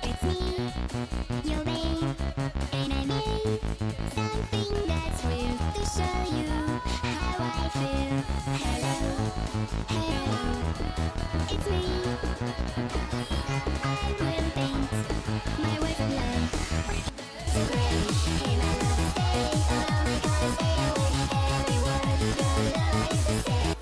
It's me, your babe, and I made something that's real to show you how I feel. Hello, it's me. I will paint my words of love. So great, hey my love, stay. Oh my God, stay awake. Every word your love is the same.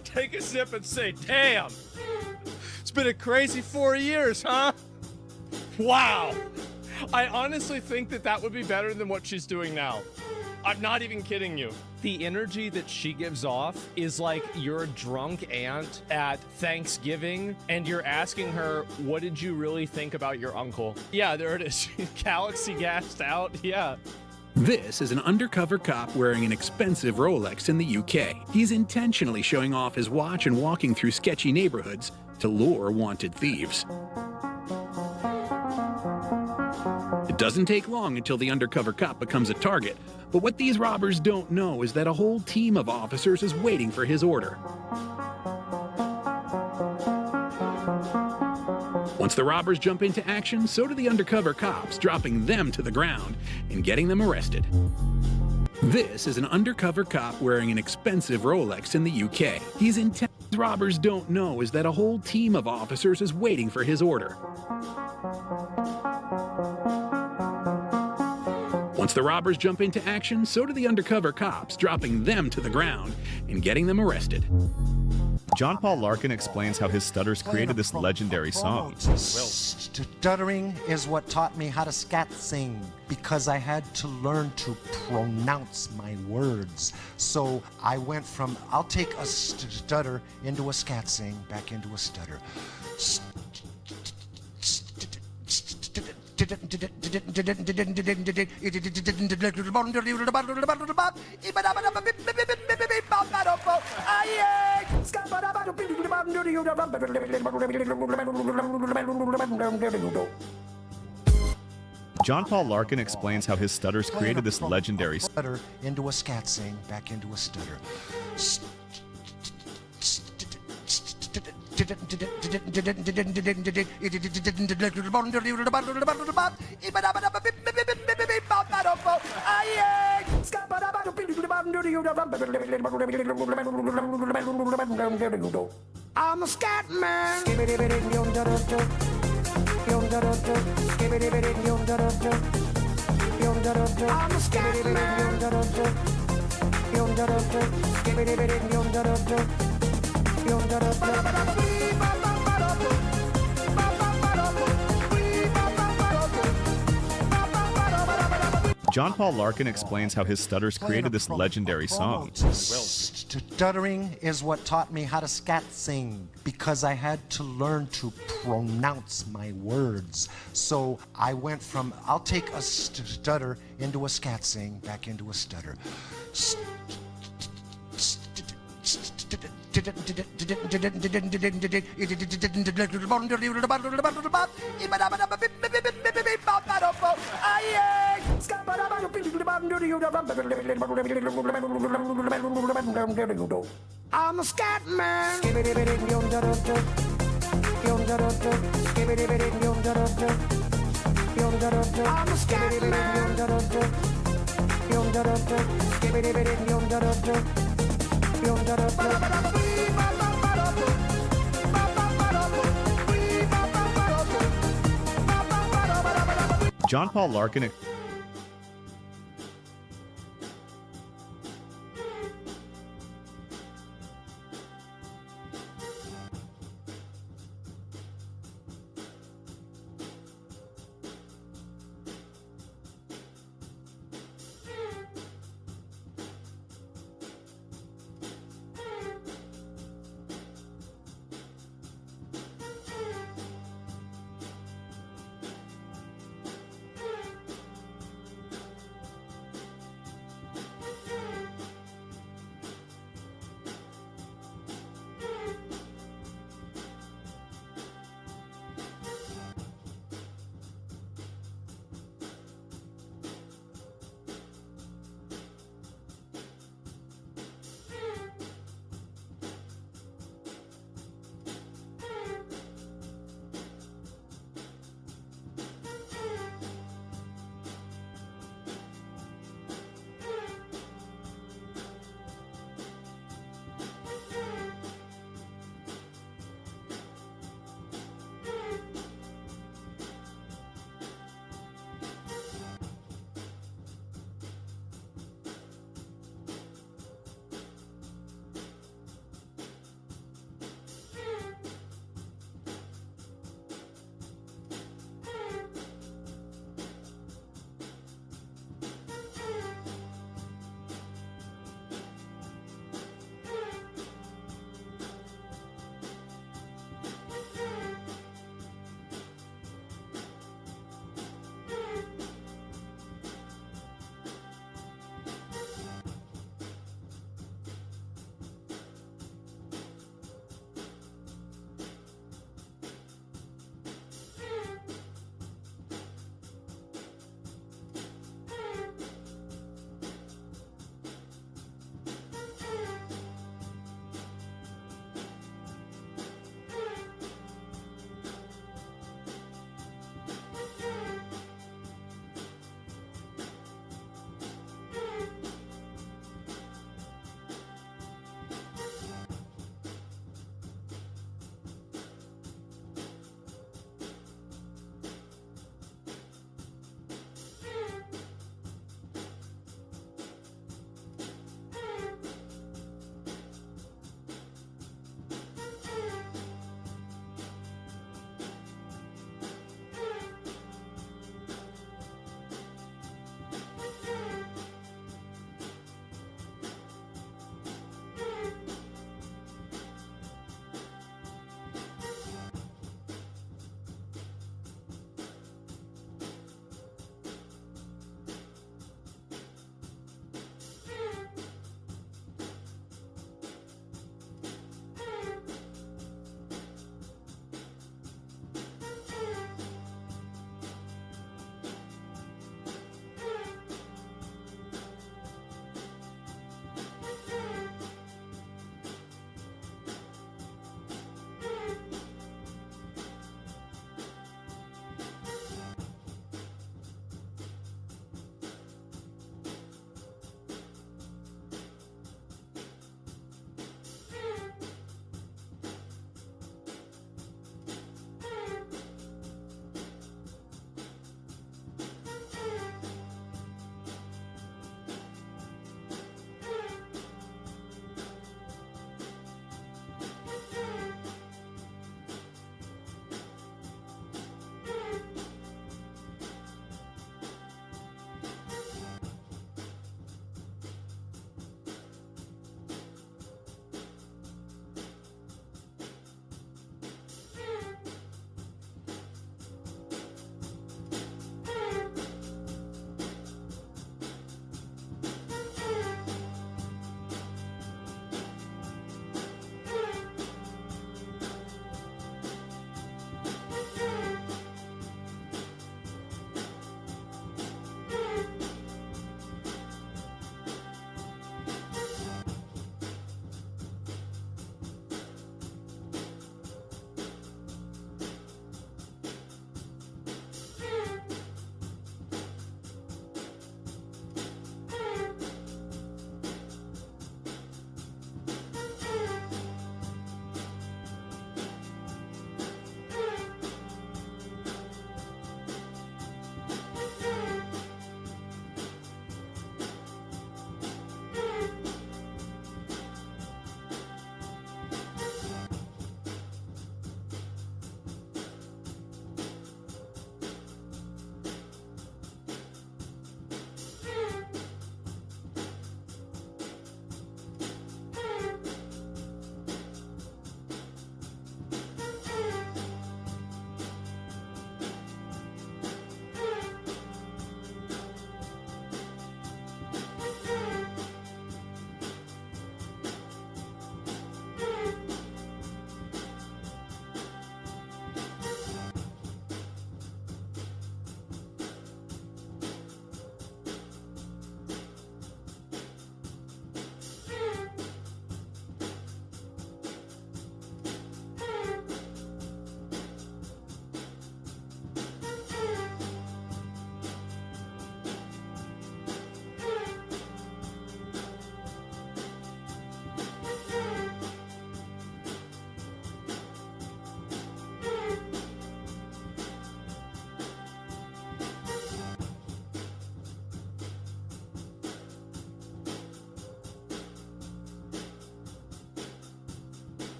take a sip and say, damn, it's been a crazy 4 years, huh? Wow. I honestly think that would be better than what she's doing now. I'm not even kidding you. The energy that she gives off is like you're a drunk aunt at Thanksgiving and you're asking her, what did you really think about your uncle? Yeah, there it is. Galaxy gassed out. Yeah. This is an undercover cop wearing an expensive Rolex in the UK. He's intentionally showing off his watch and walking through sketchy neighborhoods to lure wanted thieves. It doesn't take long until the undercover cop becomes a target, but what these robbers don't know is that a whole team of officers is waiting for his order. Once the robbers jump into action, so do the undercover cops, dropping them to the ground and getting them arrested. This is an undercover cop wearing an expensive Rolex in the UK. He's intense. Robbers don't know is that a whole team of officers is waiting for his order. Once the robbers jump into action, so do the undercover cops, dropping them to the ground and getting them arrested. John Paul Larkin explains how his stutters created this legendary song. Stuttering is what taught me how to scat sing, because I had to learn to pronounce my words. So I went from I'll take a stutter into a scat sing, back into a stutter. John Paul Larkin explains how his stutters created this legendary stutter into a scat sing, back into a stutter. I'm a scat man. I'm a scat John Paul Larkin explains how his stutters created this legendary song. Stuttering is what taught me how to scat sing, because I had to learn to pronounce my words. So I went from I'll take a stutter into a scat sing, back into a stutter. I'm a scat man. I'm a scat John Paul Larkin.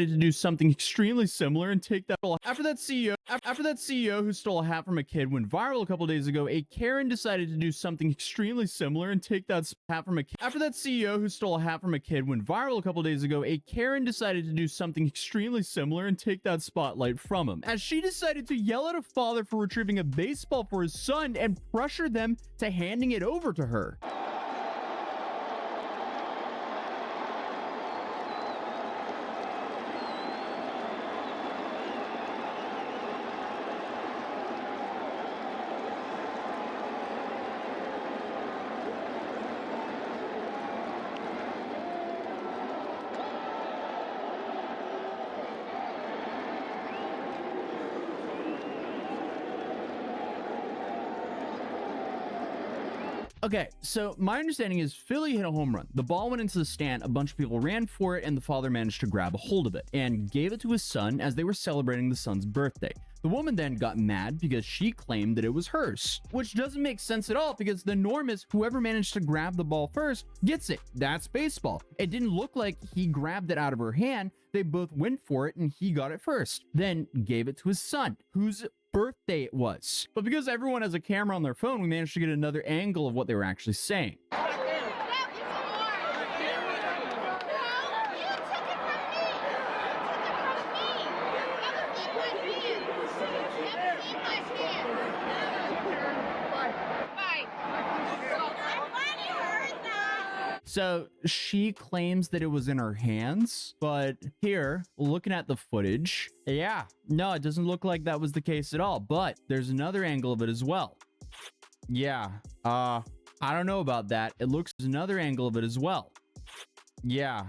to do something extremely similar and take that after that CEO who stole a hat from a kid went viral a couple days ago, a Karen decided to do something extremely similar and take that hat from a kid. After that CEO who stole a hat from a kid went viral a couple days ago, a Karen decided to do something extremely similar and take that spotlight from him, as she decided to yell at a father for retrieving a baseball for his son and pressure them to handing it over to her. Okay, so my understanding is Philly hit a home run. The ball went into the stand, a bunch of people ran for it, and the father managed to grab a hold of it and gave it to his son as they were celebrating the son's birthday. The woman then got mad because she claimed that it was hers, which doesn't make sense at all because the norm is whoever managed to grab the ball first gets it. That's baseball. It didn't look like he grabbed it out of her hand. They both went for it and he got it first, then gave it to his son, whose birthday it was. But because everyone has a camera on their phone, we managed to get another angle of what they were actually saying. So she claims that it was in her hands, but here, looking at the footage, yeah, no, it doesn't look like that was the case at all, but there's another angle of it as well. Yeah, I don't know about that. It looks another angle of it as well. Yeah,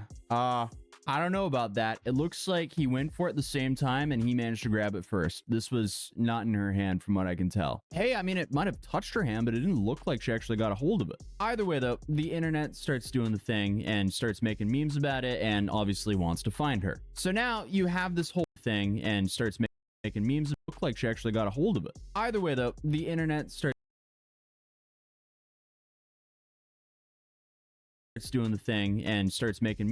I don't know about that. It looks like he went for it at the same time and he managed to grab it first. This was not in her hand from what I can tell. Hey, I mean, it might have touched her hand, but it didn't look like she actually got a hold of it. Either way, though, the internet starts doing the thing and starts making memes about it and obviously wants to find her. So now you have this whole thing and starts making memes that look like she actually got a hold of it. Either way, though, the internet starts doing the thing and starts making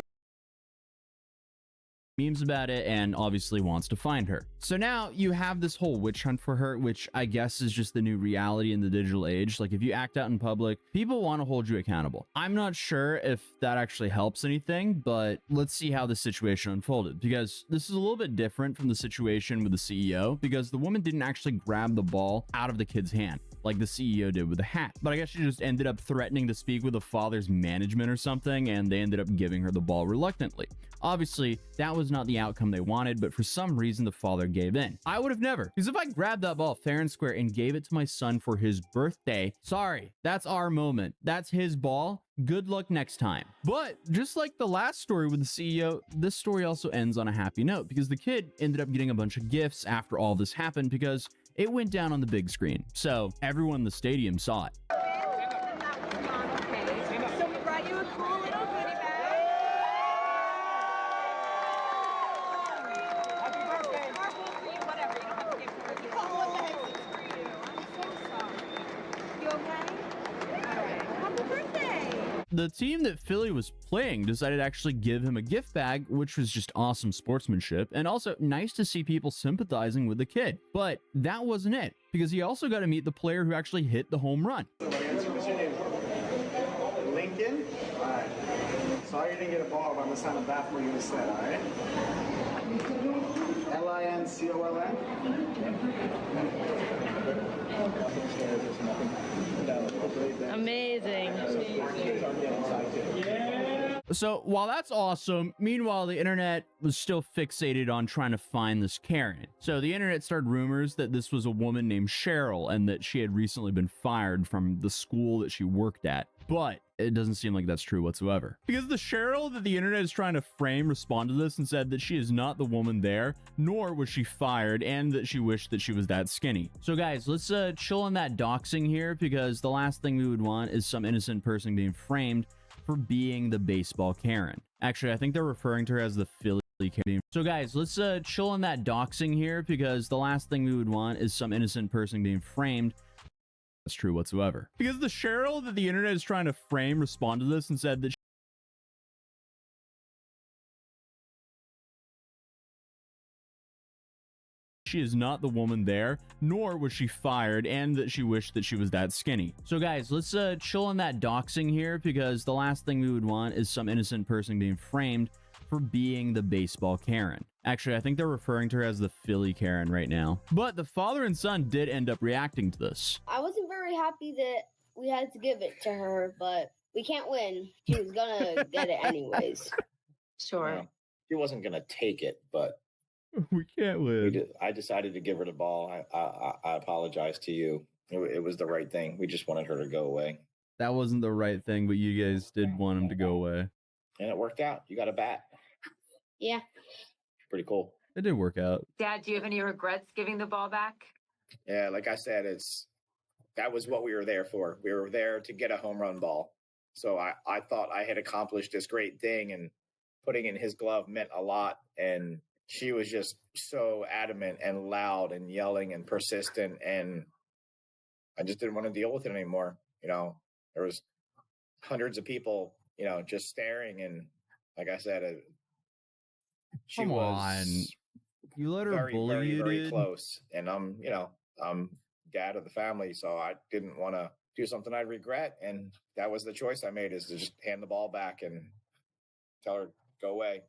memes about it and obviously wants to find her. So now you have this whole witch hunt for her, which I guess is just the new reality in the digital age. Like if you act out in public, people want to hold you accountable. I'm not sure if that actually helps anything, but let's see how the situation unfolded, because this is a little bit different from the situation with the CEO, because the woman didn't actually grab the ball out of the kid's hand like the CEO did with the hat. But I guess she just ended up threatening to speak with the father's management or something, and they ended up giving her the ball reluctantly. Obviously, that was not the outcome they wanted, but for some reason, the father gave in. I would have never, because if I grabbed that ball fair and square and gave it to my son for his birthday, sorry, that's our moment. That's his ball. Good luck next time. But just like the last story with the CEO, this story also ends on a happy note, because the kid ended up getting a bunch of gifts after all this happened because it went down on the big screen. So everyone in the stadium saw it. So we brought you a cool little goodie bag. Happy birthday. Whatever, you don't have to give it to her. What the heck is this for you? I'm so sorry. You okay? All right. Happy birthday. The team that Philly was playing decided to actually give him a gift bag, which was just awesome sportsmanship and also nice to see people sympathizing with the kid. But that wasn't it, because he also got to meet the player who actually hit the home run. What's your name? Lincoln? Alright. Sorry you didn't get a ball, but I'm gonna sign a bat for you instead, alright? Lincoln? Amazing. So while that's awesome, meanwhile, the internet was still fixated on trying to find this Karen. So the internet started rumors that this was a woman named Cheryl and that she had recently been fired from the school that she worked at. But it doesn't seem like that's true whatsoever. Because the Cheryl that the internet is trying to frame responded to this and said that she is not the woman there, nor was she fired, and that she wished that she was that skinny. So guys, let's chill on that doxing here, because the last thing we would want is some innocent person being framed for being the baseball Karen. Actually, I think they're referring to her as the Philly Karen. So guys, let's chill on that doxing here, because the last thing we would want is some innocent person being framed. That's true whatsoever. Because the Cheryl that the internet is trying to frame responded to this and said that She is not the woman there, nor was she fired, and that she wished that she was that skinny. So guys, let's chill on that doxing here, because the last thing we would want is some innocent person being framed for being the baseball Karen. Actually, I think they're referring to her as the Philly Karen right now. But the father and son did end up reacting to this. I wasn't very happy that we had to give it to her, but we can't win. She was gonna get it anyways. Sure. Yeah. He wasn't gonna take it, but We can't win. I decided to give her the ball. I apologize to you. It was the right thing. We just wanted her to go away, That wasn't the right thing, but you guys did want him to go away. and it worked out. You got a bat. Yeah. Pretty cool. It did work out. Dad, do you have any regrets giving the ball back? Yeah, like I said, that was what we were there for. We were there to get a home run ball. So I thought I had accomplished this great thing, and putting in his glove meant a lot. And she was just so adamant and loud and yelling and persistent, and I just didn't want to deal with it anymore. You know, there was hundreds of people, you know, just staring, and like I said, she Come was on. You let her very, bully very, you, very dude? close. And I'm dad of the family, so I didn't want to do something I'd regret. And that was the choice I made, is to just hand the ball back and tell her, go away.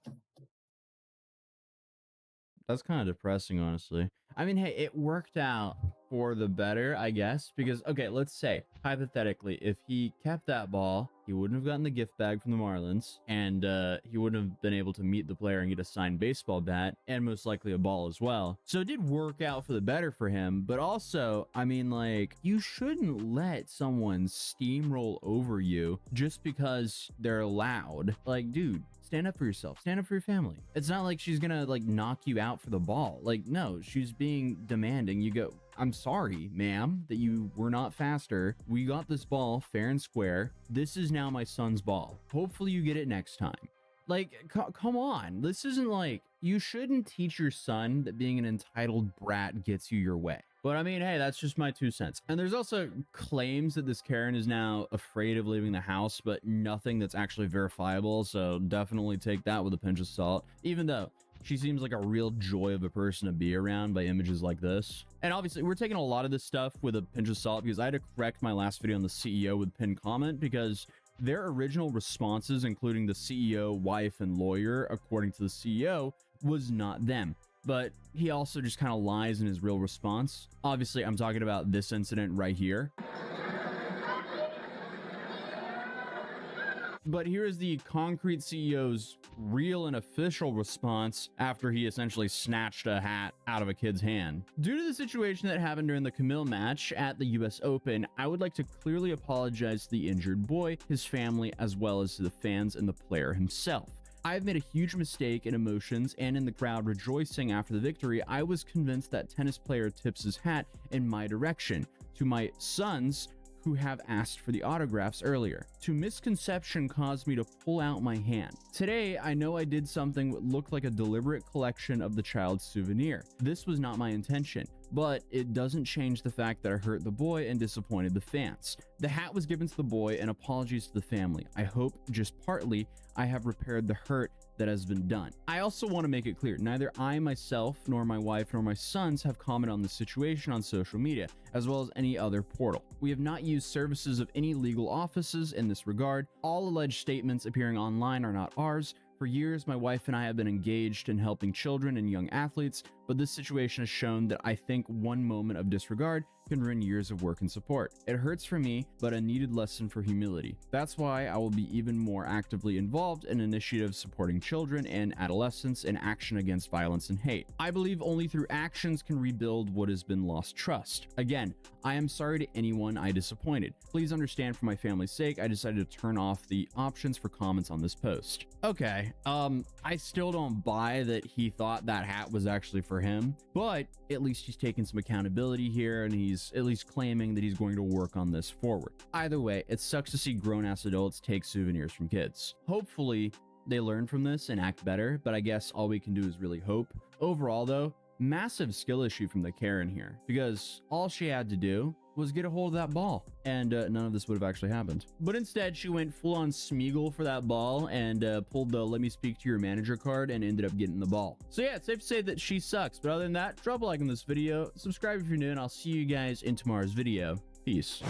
That's kind of depressing, honestly. I mean, hey, it worked out for the better, I guess, because, okay, let's say, hypothetically, if he kept that ball, he wouldn't have gotten the gift bag from the Marlins, and he wouldn't have been able to meet the player and get a signed baseball bat, and most likely a ball as well. So it did work out for the better for him, but also, I mean, like, you shouldn't let someone steamroll over you just because they're loud. Like, dude, stand up for yourself. Stand up for your family. It's not like she's gonna, like, knock you out for the ball. Like, no, she's being demanding. You go, I'm sorry, ma'am, that you were not faster. We got this ball fair and square. This is now my son's ball. Hopefully you get it next time. Like, come on. This isn't like, you shouldn't teach your son that being an entitled brat gets you your way. But I mean, hey, that's just my 2 cents. And there's also claims that this Karen is now afraid of leaving the house, but nothing that's actually verifiable. So definitely take that with a pinch of salt, even though she seems like a real joy of a person to be around by images like this. And obviously, we're taking a lot of this stuff with a pinch of salt, because I had to correct my last video on the CEO with pinned comment, because their original responses, including the CEO, wife, and lawyer, according to the CEO, was not them. But he also just kind of lies in his real response. Obviously, I'm talking about this incident right here. But here is the concrete CEO's real and official response after he essentially snatched a hat out of a kid's hand. Due to the situation that happened during the Camille match at the US Open, I would like to clearly apologize to the injured boy, his family, as well as to the fans and the player himself. I've made a huge mistake in emotions, and in the crowd rejoicing after the victory, I was convinced that tennis player tips his hat in my direction, to my sons who have asked for the autographs earlier. To misconception caused me to pull out my hand. Today, I know I did something that looked like a deliberate collection of the child's souvenir. This was not my intention, but it doesn't change the fact that I hurt the boy and disappointed the fans. The hat was given to the boy, and apologies to the family. I hope, just partly, I have repaired the hurt that has been done. I also want to make it clear, neither I myself, nor my wife, nor my sons have commented on the situation on social media, as well as any other portal. We have not used services of any legal offices in this regard. All alleged statements appearing online are not ours. For years, my wife and I have been engaged in helping children and young athletes, but this situation has shown that I think one moment of disregard can ruin years of work and support. It hurts for me, but a needed lesson for humility. That's why I will be even more actively involved in initiatives supporting children and adolescents in action against violence and hate. I believe only through actions can rebuild what has been lost trust. Again, I am sorry to anyone I disappointed. Please understand, for my family's sake, I decided to turn off the options for comments on this post. Okay, I still don't buy that he thought that hat was actually for him, but at least he's taking some accountability here, and he's at least claiming that he's going to work on this forward. Either way, it sucks to see grown-ass adults take souvenirs from kids. Hopefully, they learn from this and act better, but I guess all we can do is really hope. Overall, though, Massive skill issue from the Karen here, because all she had to do was get a hold of that ball, and none of this would have actually happened. But instead, she went full-on Smeagol for that ball and pulled the let me speak to your manager card and ended up getting the ball. So yeah, it's safe to say that she sucks. But other than that, drop a like on this video, subscribe if you're new, and I'll see you guys in tomorrow's video. Peace.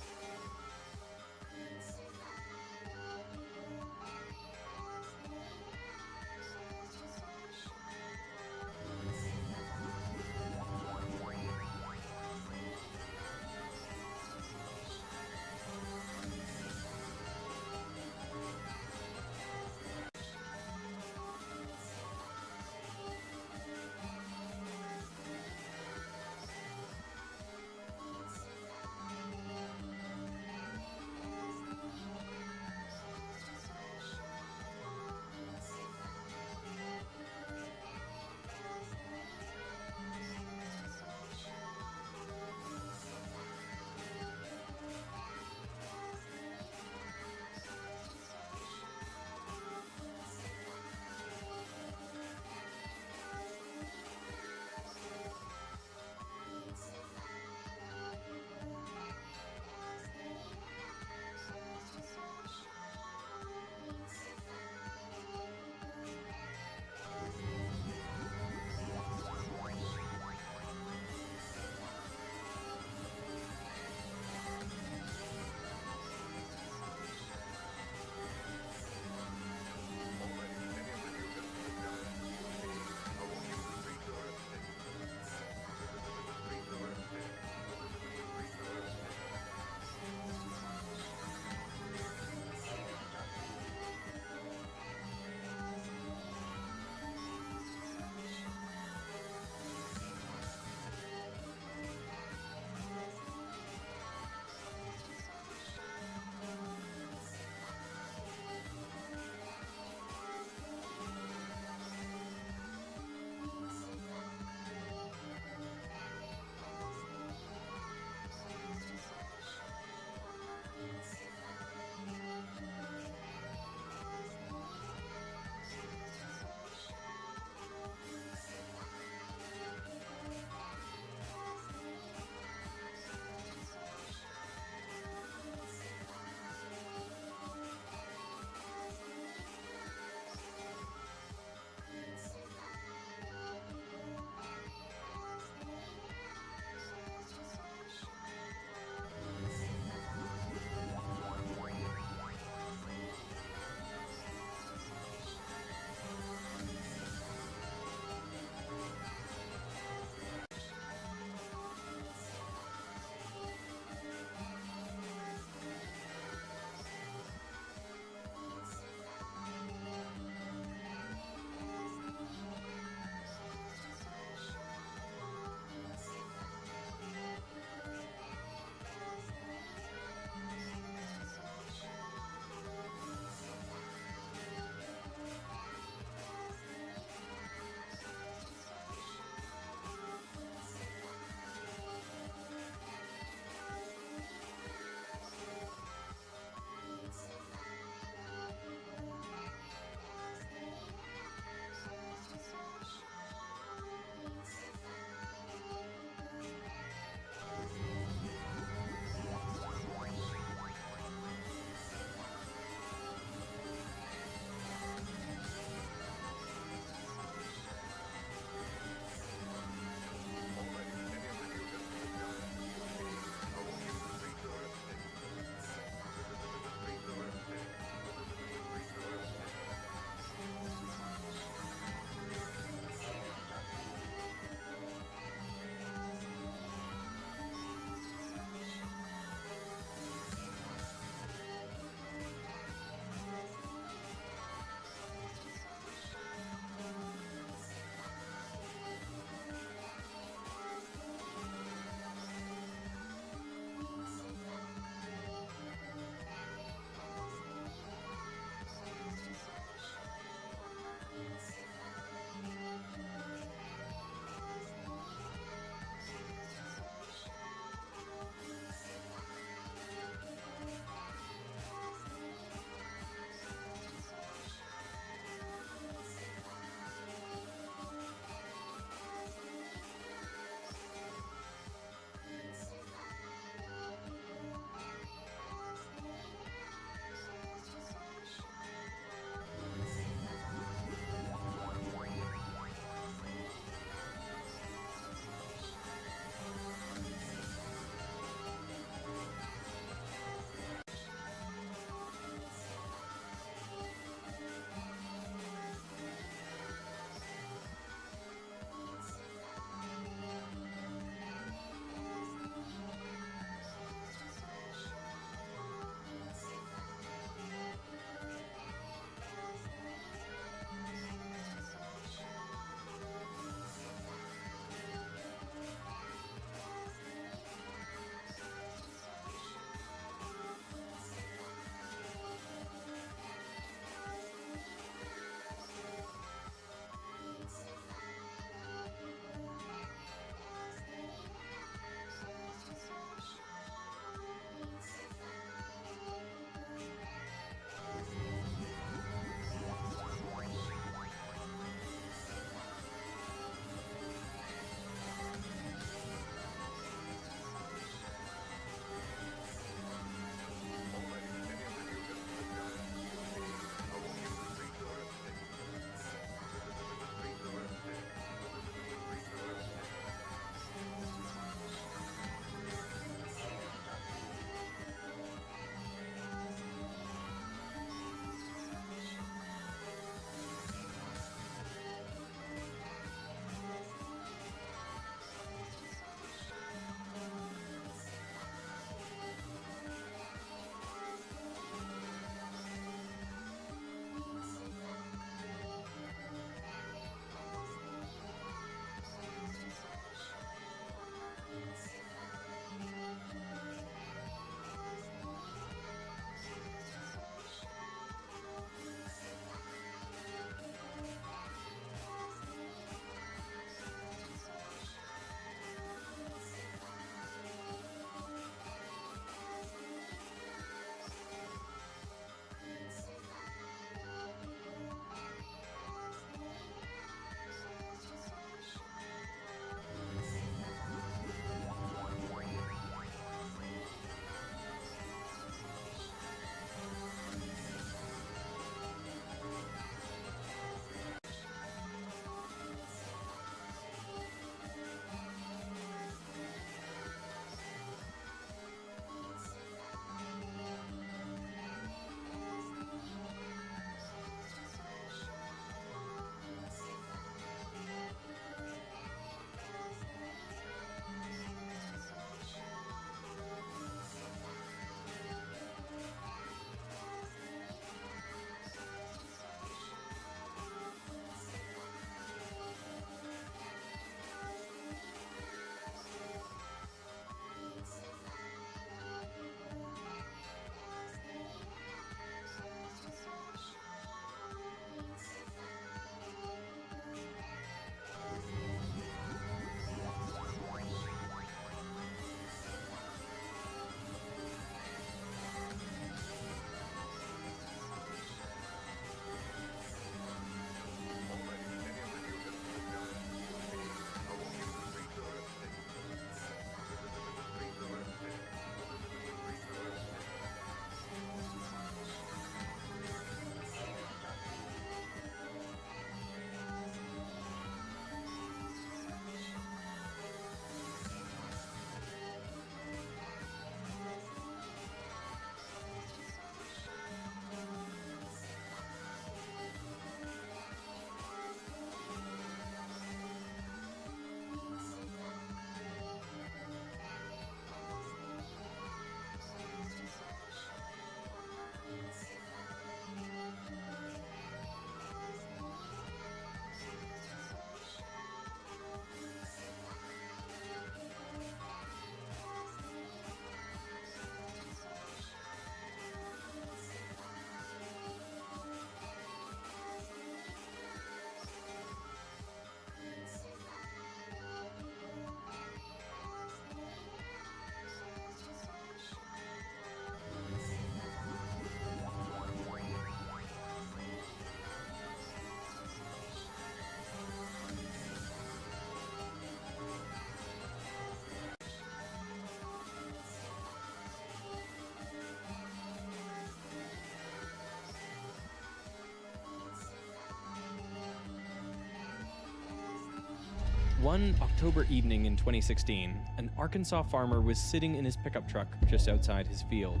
One October evening in 2016, an Arkansas farmer was sitting in his pickup truck just outside his field,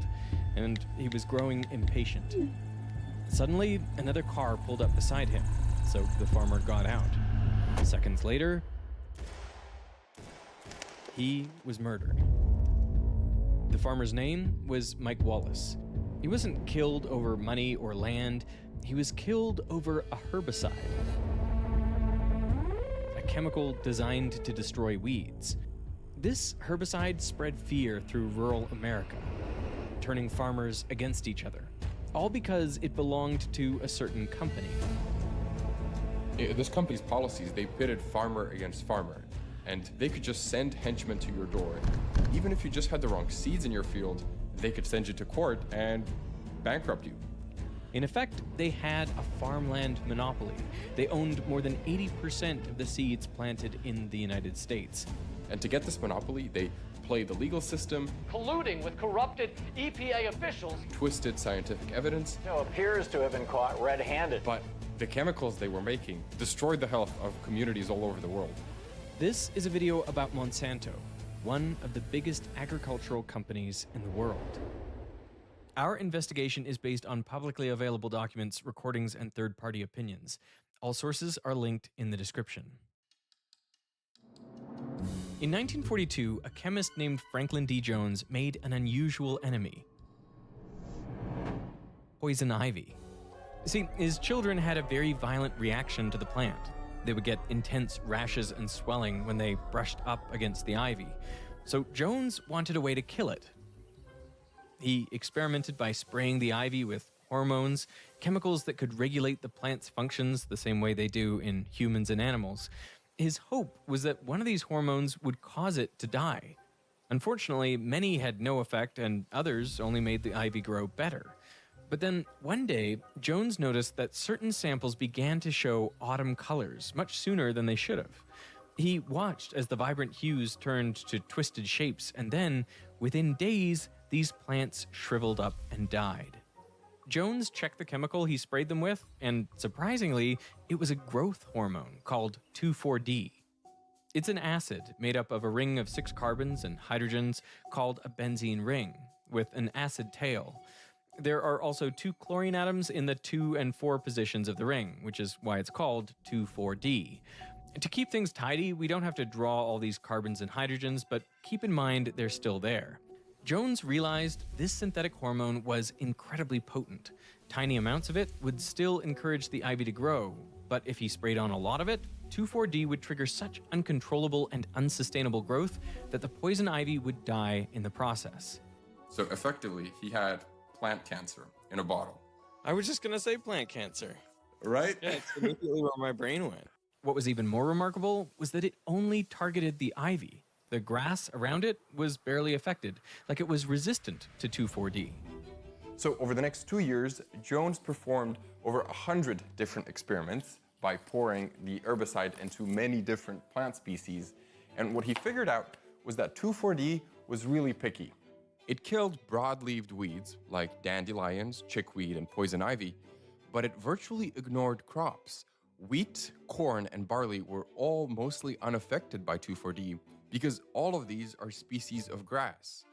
and he was growing impatient. Suddenly, another car pulled up beside him, so the farmer got out. Seconds later, he was murdered. The farmer's name was Mike Wallace. He wasn't killed over money or land, he was killed over a herbicide. A chemical designed to destroy weeds. This herbicide spread fear through rural America, turning farmers against each other, all because it belonged to a certain company. This company's policies, they pitted farmer against farmer, and they could just send henchmen to your door. Even if you just had the wrong seeds in your field, they could send you to court and bankrupt you. In effect, they had a farmland monopoly. They owned more than 80% of the seeds planted in the United States. And to get this monopoly, they played the legal system, colluding with corrupted EPA officials, twisted scientific evidence, appears to have been caught red-handed. But the chemicals they were making destroyed the health of communities all over the world. This is a video about Monsanto, one of the biggest agricultural companies in the world. Our investigation is based on publicly available documents, recordings, and third-party opinions. All sources are linked in the description. In 1942, a chemist named Franklin D. Jones made an unusual enemy: poison ivy. See, his children had a very violent reaction to the plant. They would get intense rashes and swelling when they brushed up against the ivy. So Jones wanted a way to kill it. He experimented by spraying the ivy with hormones, chemicals that could regulate the plant's functions the same way they do in humans and animals. His hope was that one of these hormones would cause it to die. Unfortunately, many had no effect, and others only made the ivy grow better. But then, one day, Jones noticed that certain samples began to show autumn colors much sooner than they should have. He watched as the vibrant hues turned to twisted shapes, and then, within days, these plants shriveled up and died. Jones checked the chemical he sprayed them with, and surprisingly, it was a growth hormone called 2,4-D. It's an acid made up of a ring of 6 carbons and hydrogens called a benzene ring, with an acid tail. There are also 2 chlorine atoms in the 2 and 4 positions of the ring, which is why it's called 2,4-D. To keep things tidy, we don't have to draw all these carbons and hydrogens, but keep in mind they're still there. Jones realized this synthetic hormone was incredibly potent. Tiny amounts of it would still encourage the ivy to grow, but if he sprayed on a lot of it, 2,4-D would trigger such uncontrollable and unsustainable growth that the poison ivy would die in the process. So effectively, he had plant cancer in a bottle. I was just gonna say plant cancer. Right? Yeah, it's immediately where my brain went. What was even more remarkable was that it only targeted the ivy. The grass around it was barely affected, like it was resistant to 2,4-D. So over the next 2 years, Jones performed over 100 different experiments by pouring the herbicide into many different plant species. And what he figured out was that 2,4-D was really picky. It killed broad-leaved weeds like dandelions, chickweed, and poison ivy, but it virtually ignored crops. Wheat, corn, and barley were all mostly unaffected by 2,4-D because all of these are species of grass.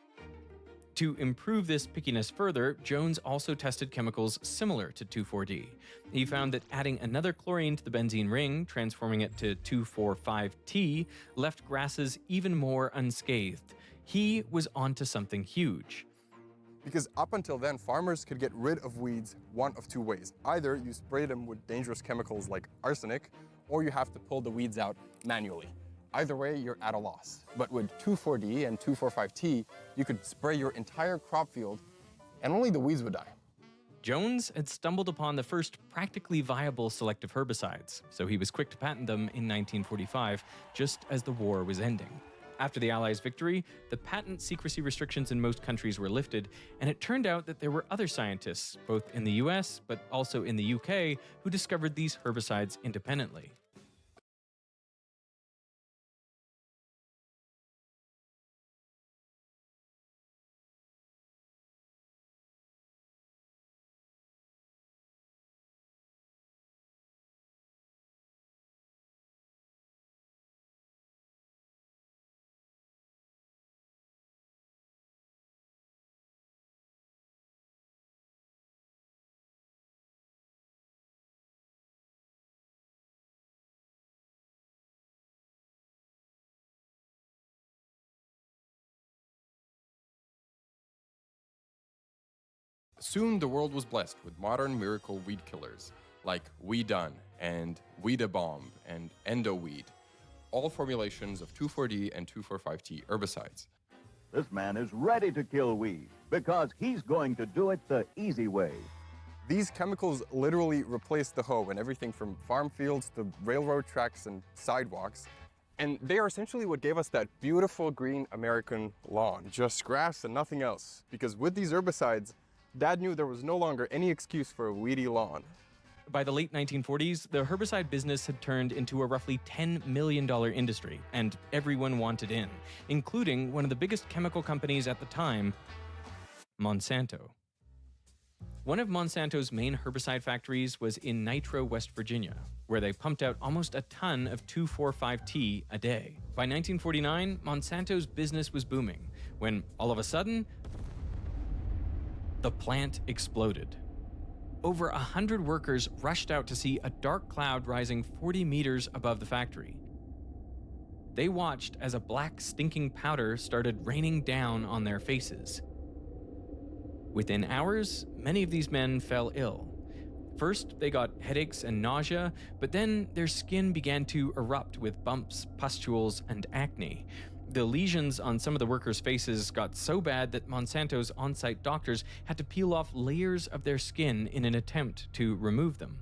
To improve this pickiness further, Jones also tested chemicals similar to 2,4-D. He found that adding another chlorine to the benzene ring, transforming it to 2,4,5-T, left grasses even more unscathed. He was onto something huge. Because up until then, farmers could get rid of weeds one of 2 ways. Either you spray them with dangerous chemicals like arsenic, or you have to pull the weeds out manually. Either way, you're at a loss. But with 2,4-D and 2,4,5-T, you could spray your entire crop field and only the weeds would die. Jones had stumbled upon the first practically viable selective herbicides, so he was quick to patent them in 1945, just as the war was ending. After the Allies' victory, the patent secrecy restrictions in most countries were lifted, and it turned out that there were other scientists, both in the US but also in the UK, who discovered these herbicides independently. Soon, the world was blessed with modern miracle weed killers like Weedun and Weedabomb and Endoweed, all formulations of 2,4-D and 2,4,5-T herbicides. This man is ready to kill weeds because he's going to do it the easy way. These chemicals literally replace the hoe in everything from farm fields to railroad tracks and sidewalks. And they are essentially what gave us that beautiful green American lawn, just grass and nothing else. Because with these herbicides, Dad knew there was no longer any excuse for a weedy lawn. By the late 1940s, the herbicide business had turned into a roughly $10 million industry, and everyone wanted in, including one of the biggest chemical companies at the time, Monsanto. One of Monsanto's main herbicide factories was in Nitro, West Virginia, where they pumped out almost a ton of 2,4,5-T a day. By 1949, Monsanto's business was booming, when all of a sudden, the plant exploded. Over 100 workers rushed out to see a dark cloud rising 40 meters above the factory. They watched as a black, stinking powder started raining down on their faces. Within hours, many of these men fell ill. First, they got headaches and nausea, but then their skin began to erupt with bumps, pustules, and acne. The lesions on some of the workers' faces got so bad that Monsanto's on-site doctors had to peel off layers of their skin in an attempt to remove them.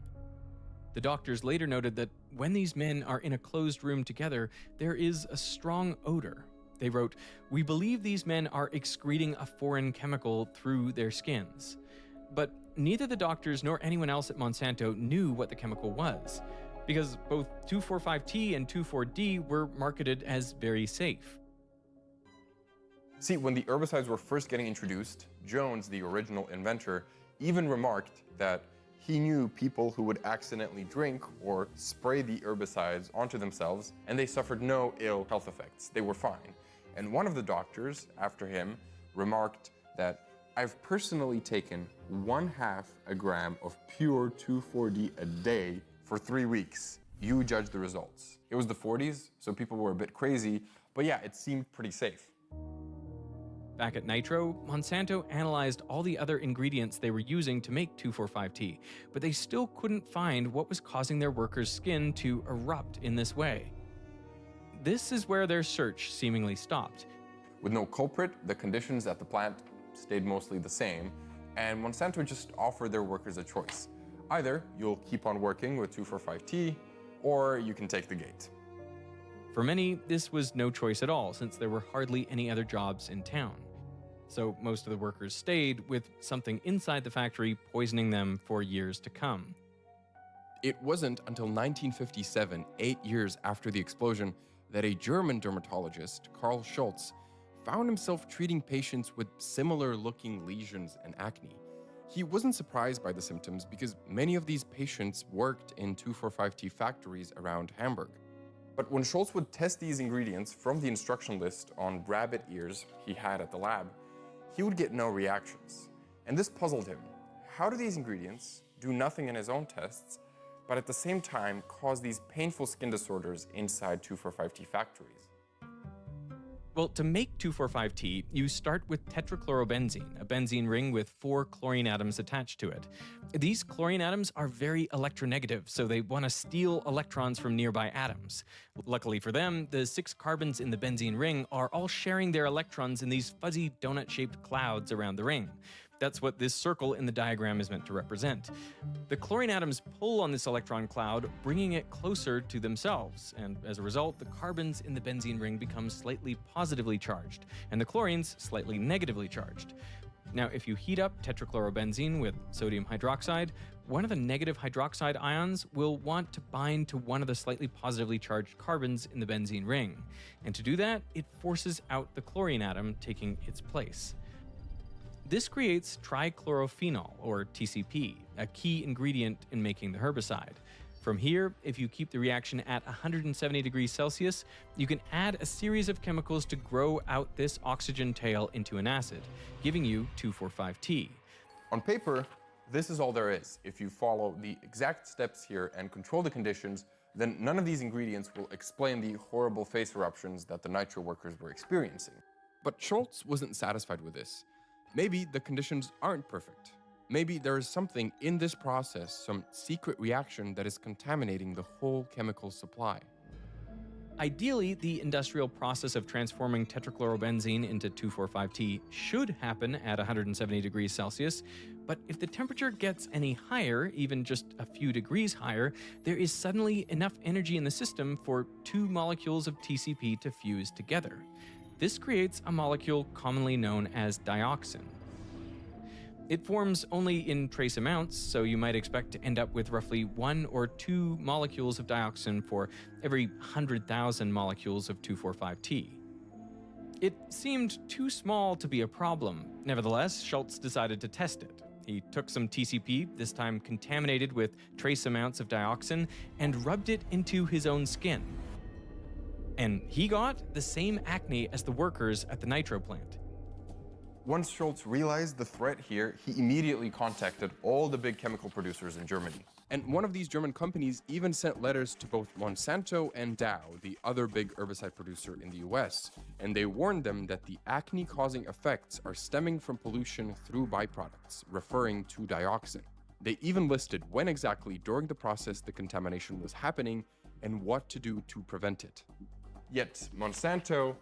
The doctors later noted that when these men are in a closed room together, there is a strong odor. They wrote, "We believe these men are excreting a foreign chemical through their skins." But neither the doctors nor anyone else at Monsanto knew what the chemical was, because both 2,4,5-T and 2,4-D were marketed as very safe. See, when the herbicides were first getting introduced, Jones, the original inventor, even remarked that he knew people who would accidentally drink or spray the herbicides onto themselves, and they suffered no ill health effects. They were fine. And one of the doctors, after him, remarked that, "I've personally taken 1/2 a gram of pure 2,4-D a day for 3 weeks. You judge the results." It was the 40s, so people were a bit crazy, but yeah, it seemed pretty safe. Back at Nitro, Monsanto analyzed all the other ingredients they were using to make 2,4,5-T, but they still couldn't find what was causing their workers' skin to erupt in this way. This is where their search seemingly stopped. With no culprit, the conditions at the plant stayed mostly the same, and Monsanto just offered their workers a choice. Either you'll keep on working with 2,4,5-T, or you can take the gate. For many, this was no choice at all, since there were hardly any other jobs in town. So most of the workers stayed, with something inside the factory poisoning them for years to come. It wasn't until 1957, 8 years after the explosion, that a German dermatologist, Karl Schultz, found himself treating patients with similar-looking lesions and acne. He wasn't surprised by the symptoms because many of these patients worked in 2,4,5-T factories around Hamburg. But when Schultz would test these ingredients from the instruction list on rabbit ears he had at the lab, he would get no reactions. And this puzzled him. How do these ingredients do nothing in his own tests, but at the same time cause these painful skin disorders inside 2,4,5-T factories? Well, to make 2,4,5-T, you start with tetrachlorobenzene, a benzene ring with 4 chlorine atoms attached to it. These chlorine atoms are very electronegative, so they want to steal electrons from nearby atoms. Luckily for them, the 6 carbons in the benzene ring are all sharing their electrons in these fuzzy donut-shaped clouds around the ring. That's what this circle in the diagram is meant to represent. The chlorine atoms pull on this electron cloud, bringing it closer to themselves, and as a result, the carbons in the benzene ring become slightly positively charged, and the chlorines slightly negatively charged. Now, if you heat up tetrachlorobenzene with sodium hydroxide, one of the negative hydroxide ions will want to bind to one of the slightly positively charged carbons in the benzene ring. And to do that, it forces out the chlorine atom, taking its place. This creates trichlorophenol, or TCP, a key ingredient in making the herbicide. From here, if you keep the reaction at 170 degrees Celsius, you can add a series of chemicals to grow out this oxygen tail into an acid, giving you 2,4,5-T. On paper, this is all there is. If you follow the exact steps here and control the conditions, then none of these ingredients will explain the horrible face eruptions that the Nitro workers were experiencing. But Schultz wasn't satisfied with this. Maybe the conditions aren't perfect. Maybe there is something in this process, some secret reaction that is contaminating the whole chemical supply. Ideally, the industrial process of transforming tetrachlorobenzene into 2,4,5-T should happen at 170 degrees Celsius, but if the temperature gets any higher, even just a few degrees higher, there is suddenly enough energy in the system for two molecules of TCP to fuse together. This creates a molecule commonly known as dioxin. It forms only in trace amounts, so you might expect to end up with roughly 1 or 2 molecules of dioxin for every 100,000 molecules of 2,4,5-T. It seemed too small to be a problem. Nevertheless, Schultz decided to test it. He took some TCP, this time contaminated with trace amounts of dioxin, and rubbed it into his own skin. And he got the same acne as the workers at the nitro plant. Once Schultz realized the threat here, he immediately contacted all the big chemical producers in Germany. And one of these German companies even sent letters to both Monsanto and Dow, the other big herbicide producer in the US, and they warned them that the acne-causing effects are stemming from pollution through byproducts, referring to dioxin. They even listed when exactly during the process the contamination was happening and what to do to prevent it. Yet Monsanto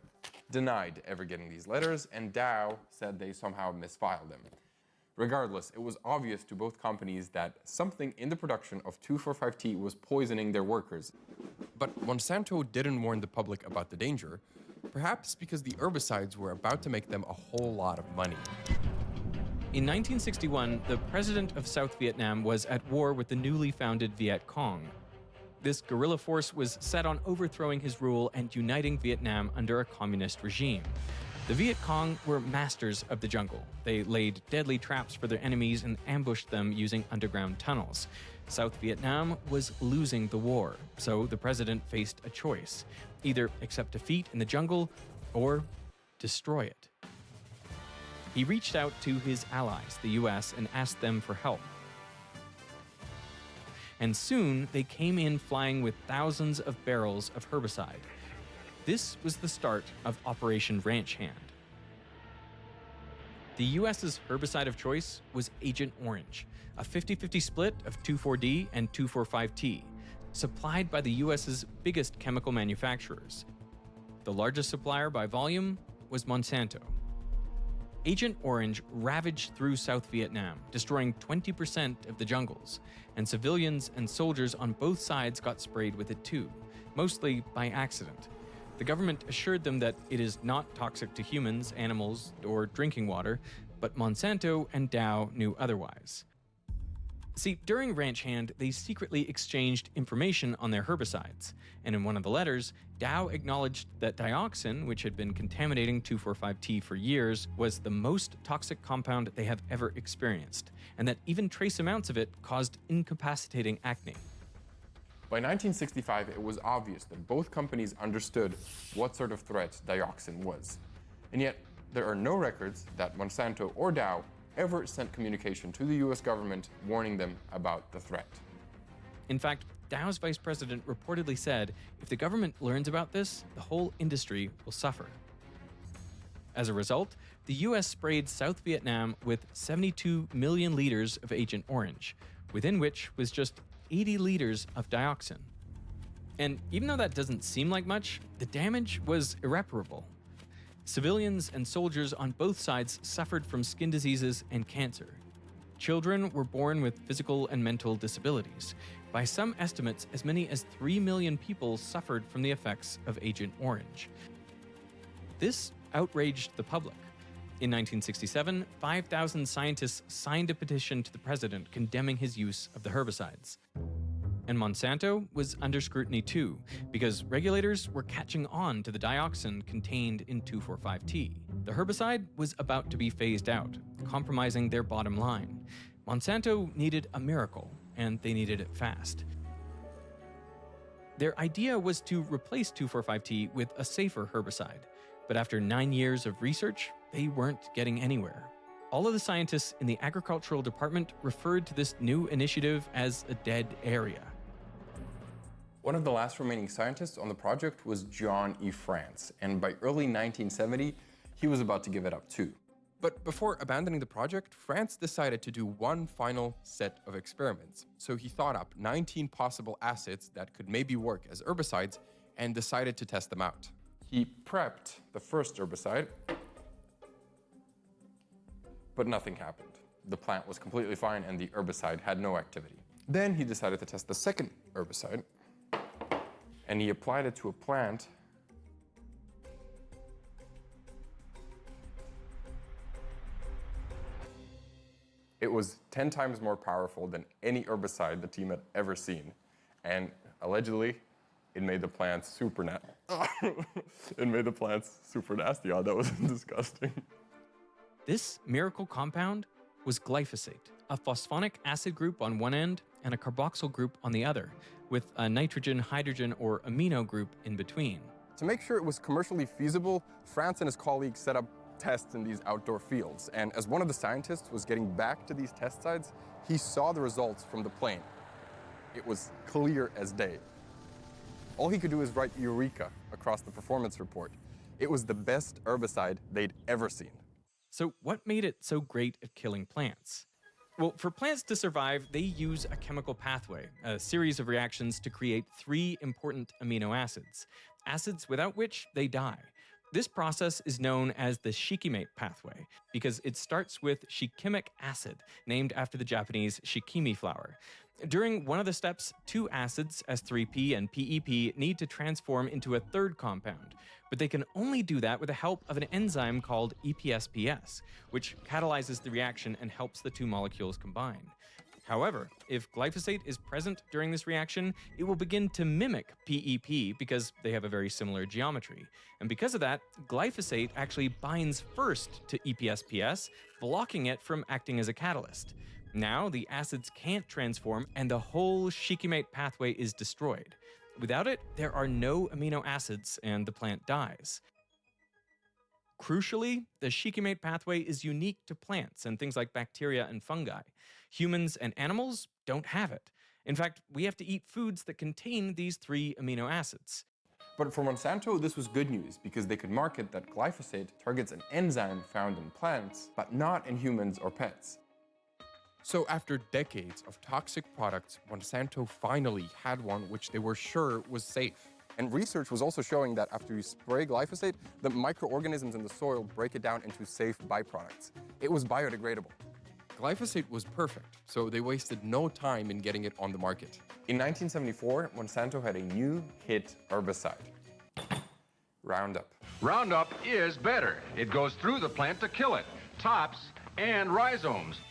denied ever getting these letters, and Dow said they somehow misfiled them. Regardless, it was obvious to both companies that something in the production of 2,4,5-T was poisoning their workers. But Monsanto didn't warn the public about the danger, perhaps because the herbicides were about to make them a whole lot of money. In 1961, the president of South Vietnam was at war with the newly founded Viet Cong. This guerrilla force was set on overthrowing his rule and uniting Vietnam under a communist regime. The Viet Cong were masters of the jungle. They laid deadly traps for their enemies and ambushed them using underground tunnels. South Vietnam was losing the war, so the president faced a choice: either accept defeat in the jungle or destroy it. He reached out to his allies, the US, and asked them for help. And soon they came in flying with thousands of barrels of herbicide. This was the start of Operation Ranch Hand. The US's herbicide of choice was Agent Orange, a 50-50 split of 2,4-D and 2,4,5-T, supplied by the US's biggest chemical manufacturers. The largest supplier by volume was Monsanto. Agent Orange ravaged through South Vietnam, destroying 20% of the jungles, and civilians and soldiers on both sides got sprayed with it too, mostly by accident. The government assured them that it is not toxic to humans, animals, or drinking water, but Monsanto and Dow knew otherwise. See, during Ranch Hand, they secretly exchanged information on their herbicides, and in one of the letters, Dow acknowledged that dioxin, which had been contaminating 2,4,5-T for years, was the most toxic compound they have ever experienced, and that even trace amounts of it caused incapacitating acne. By 1965, it was obvious that both companies understood what sort of threat dioxin was. And yet, there are no records that Monsanto or Dow ever sent communication to the US government warning them about the threat. In fact, Dow's vice president reportedly said, if the government learns about this, the whole industry will suffer. As a result, the US sprayed South Vietnam with 72 million liters of Agent Orange, within which was just 80 liters of dioxin. And even though that doesn't seem like much, the damage was irreparable. Civilians and soldiers on both sides suffered from skin diseases and cancer. Children were born with physical and mental disabilities. By some estimates, as many as 3 million people suffered from the effects of Agent Orange. This outraged the public. In 1967, 5,000 scientists signed a petition to the president condemning his use of the herbicides. And Monsanto was under scrutiny too, because regulators were catching on to the dioxin contained in 2,4,5-T. The herbicide was about to be phased out, compromising their bottom line. Monsanto needed a miracle, and they needed it fast. Their idea was to replace 2,4,5-T with a safer herbicide, but after 9 years of research, they weren't getting anywhere. All of the scientists in the agricultural department referred to this new initiative as a dead area. One of the last remaining scientists on the project was John E. France, and by early 1970, he was about to give it up too. But before abandoning the project, France decided to do one final set of experiments. So he thought up 19 possible acids that could maybe work as herbicides and decided to test them out. He prepped the first herbicide, but nothing happened. The plant was completely fine and the herbicide had no activity. Then he decided to test the second herbicide, and he applied it to a plant. It was 10 times more powerful than any herbicide the team had ever seen. And allegedly, it made the plants super nasty. It made the plants super nasty. Oh, that was disgusting. This miracle compound was glyphosate, a phosphonic acid group on one end and a carboxyl group on the other, with a nitrogen, hydrogen, or amino group in between. To make sure it was commercially feasible, France and his colleagues set up tests in these outdoor fields. And as one of the scientists was getting back to these test sites, he saw the results from the plane. It was clear as day. All he could do is write Eureka across the performance report. It was the best herbicide they'd ever seen. So what made it so great at killing plants? Well, for plants to survive, they use a chemical pathway, a series of reactions to create 3 important amino acids, acids without which they die. This process is known as the shikimate pathway because it starts with shikimic acid, named after the Japanese shikimi flower. During one of the steps, 2 acids, S3P and PEP, need to transform into a third compound, but they can only do that with the help of an enzyme called EPSPS, which catalyzes the reaction and helps the 2 molecules combine. However, if glyphosate is present during this reaction, it will begin to mimic PEP because they have a very similar geometry. And because of that, glyphosate actually binds first to EPSPS, blocking it from acting as a catalyst. Now, the acids can't transform and the whole shikimate pathway is destroyed. Without it, there are no amino acids and the plant dies. Crucially, the shikimate pathway is unique to plants and things like bacteria and fungi. Humans and animals don't have it. In fact, we have to eat foods that contain these 3 amino acids. But for Monsanto, this was good news because they could market that glyphosate targets an enzyme found in plants, but not in humans or pets. So after decades of toxic products, Monsanto finally had one which they were sure was safe. And research was also showing that after you spray glyphosate, the microorganisms in the soil break it down into safe byproducts. It was biodegradable. Glyphosate was perfect, so they wasted no time in getting it on the market. In 1974, Monsanto had a new hit herbicide, Roundup. Roundup is better. It goes through the plant to kill it, tops and rhizomes.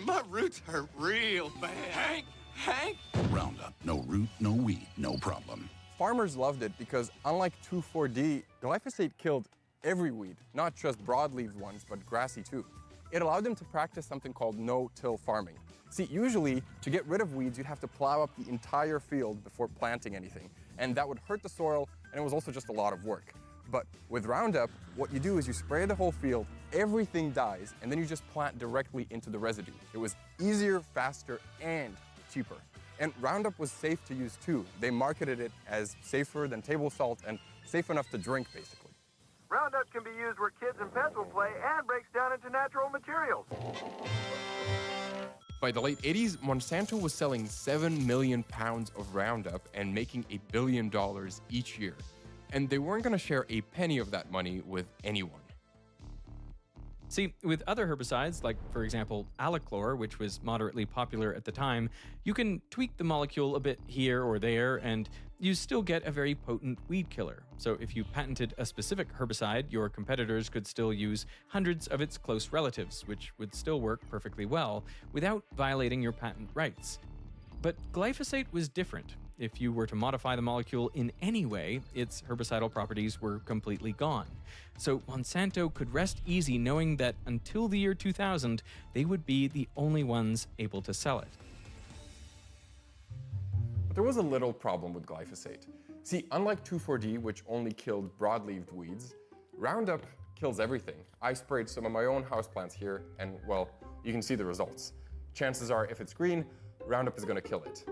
My roots hurt real bad. Hank! Roundup, no root, no weed, no problem. Farmers loved it because, unlike 2,4-D, glyphosate killed every weed, not just broadleaved ones, but grassy too. It allowed them to practice something called no-till farming. See, usually, to get rid of weeds, you'd have to plow up the entire field before planting anything, and that would hurt the soil, and it was also just a lot of work. But with Roundup, what you do is you spray the whole field, everything dies, and then you just plant directly into the residue. It was easier, faster, and cheaper. And Roundup was safe to use too. They marketed it as safer than table salt and safe enough to drink, basically. Roundup can be used where kids and pets will play and breaks down into natural materials. By the late 80s, Monsanto was selling 7 million pounds of Roundup and making $1 billion each year. And they weren't going to share a penny of that money with anyone. See, with other herbicides, like, for example, Alichlor, which was moderately popular at the time, you can tweak the molecule a bit here or there, and you still get a very potent weed killer. So if you patented a specific herbicide, your competitors could still use hundreds of its close relatives, which would still work perfectly well without violating your patent rights. But glyphosate was different. If you were to modify the molecule in any way, its herbicidal properties were completely gone. So Monsanto could rest easy knowing that until the year 2000, they would be the only ones able to sell it. But there was a little problem with glyphosate. See, unlike 2,4-D, which only killed broadleaved weeds, Roundup kills everything. I sprayed some of my own houseplants here, and, well, you can see the results. Chances are, if it's green, Roundup is going to kill it.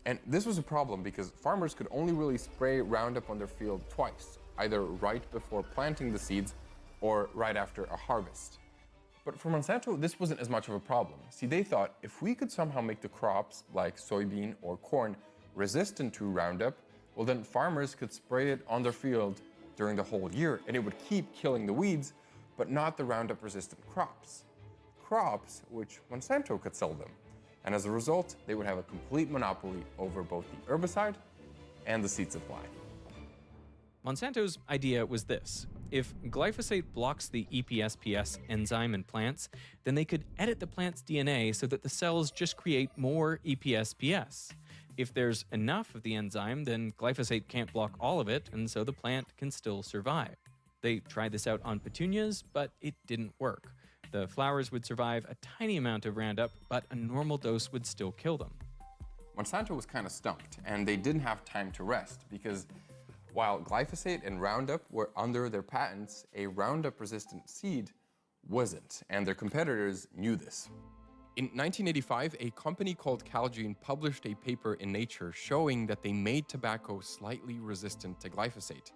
And this was a problem because farmers could only really spray Roundup on their field twice, either right before planting the seeds or right after a harvest. But for Monsanto, this wasn't as much of a problem. See, they thought if we could somehow make the crops like soybean or corn resistant to Roundup, well then farmers could spray it on their field during the whole year and it would keep killing the weeds, but not the Roundup resistant crops. Crops which Monsanto could sell them. And as a result, they would have a complete monopoly over both the herbicide and the seed supply. Monsanto's idea was this. If glyphosate blocks the EPSPS enzyme in plants, then they could edit the plant's DNA so that the cells just create more EPSPS. If there's enough of the enzyme, then glyphosate can't block all of it, and so the plant can still survive. They tried this out on petunias, but it didn't work. The flowers would survive a tiny amount of Roundup, but a normal dose would still kill them. Monsanto was kind of stumped, and they didn't have time to rest because while glyphosate and Roundup were under their patents, a Roundup-resistant seed wasn't, and their competitors knew this. In 1985, a company called Calgene published a paper in Nature showing that they made tobacco slightly resistant to glyphosate.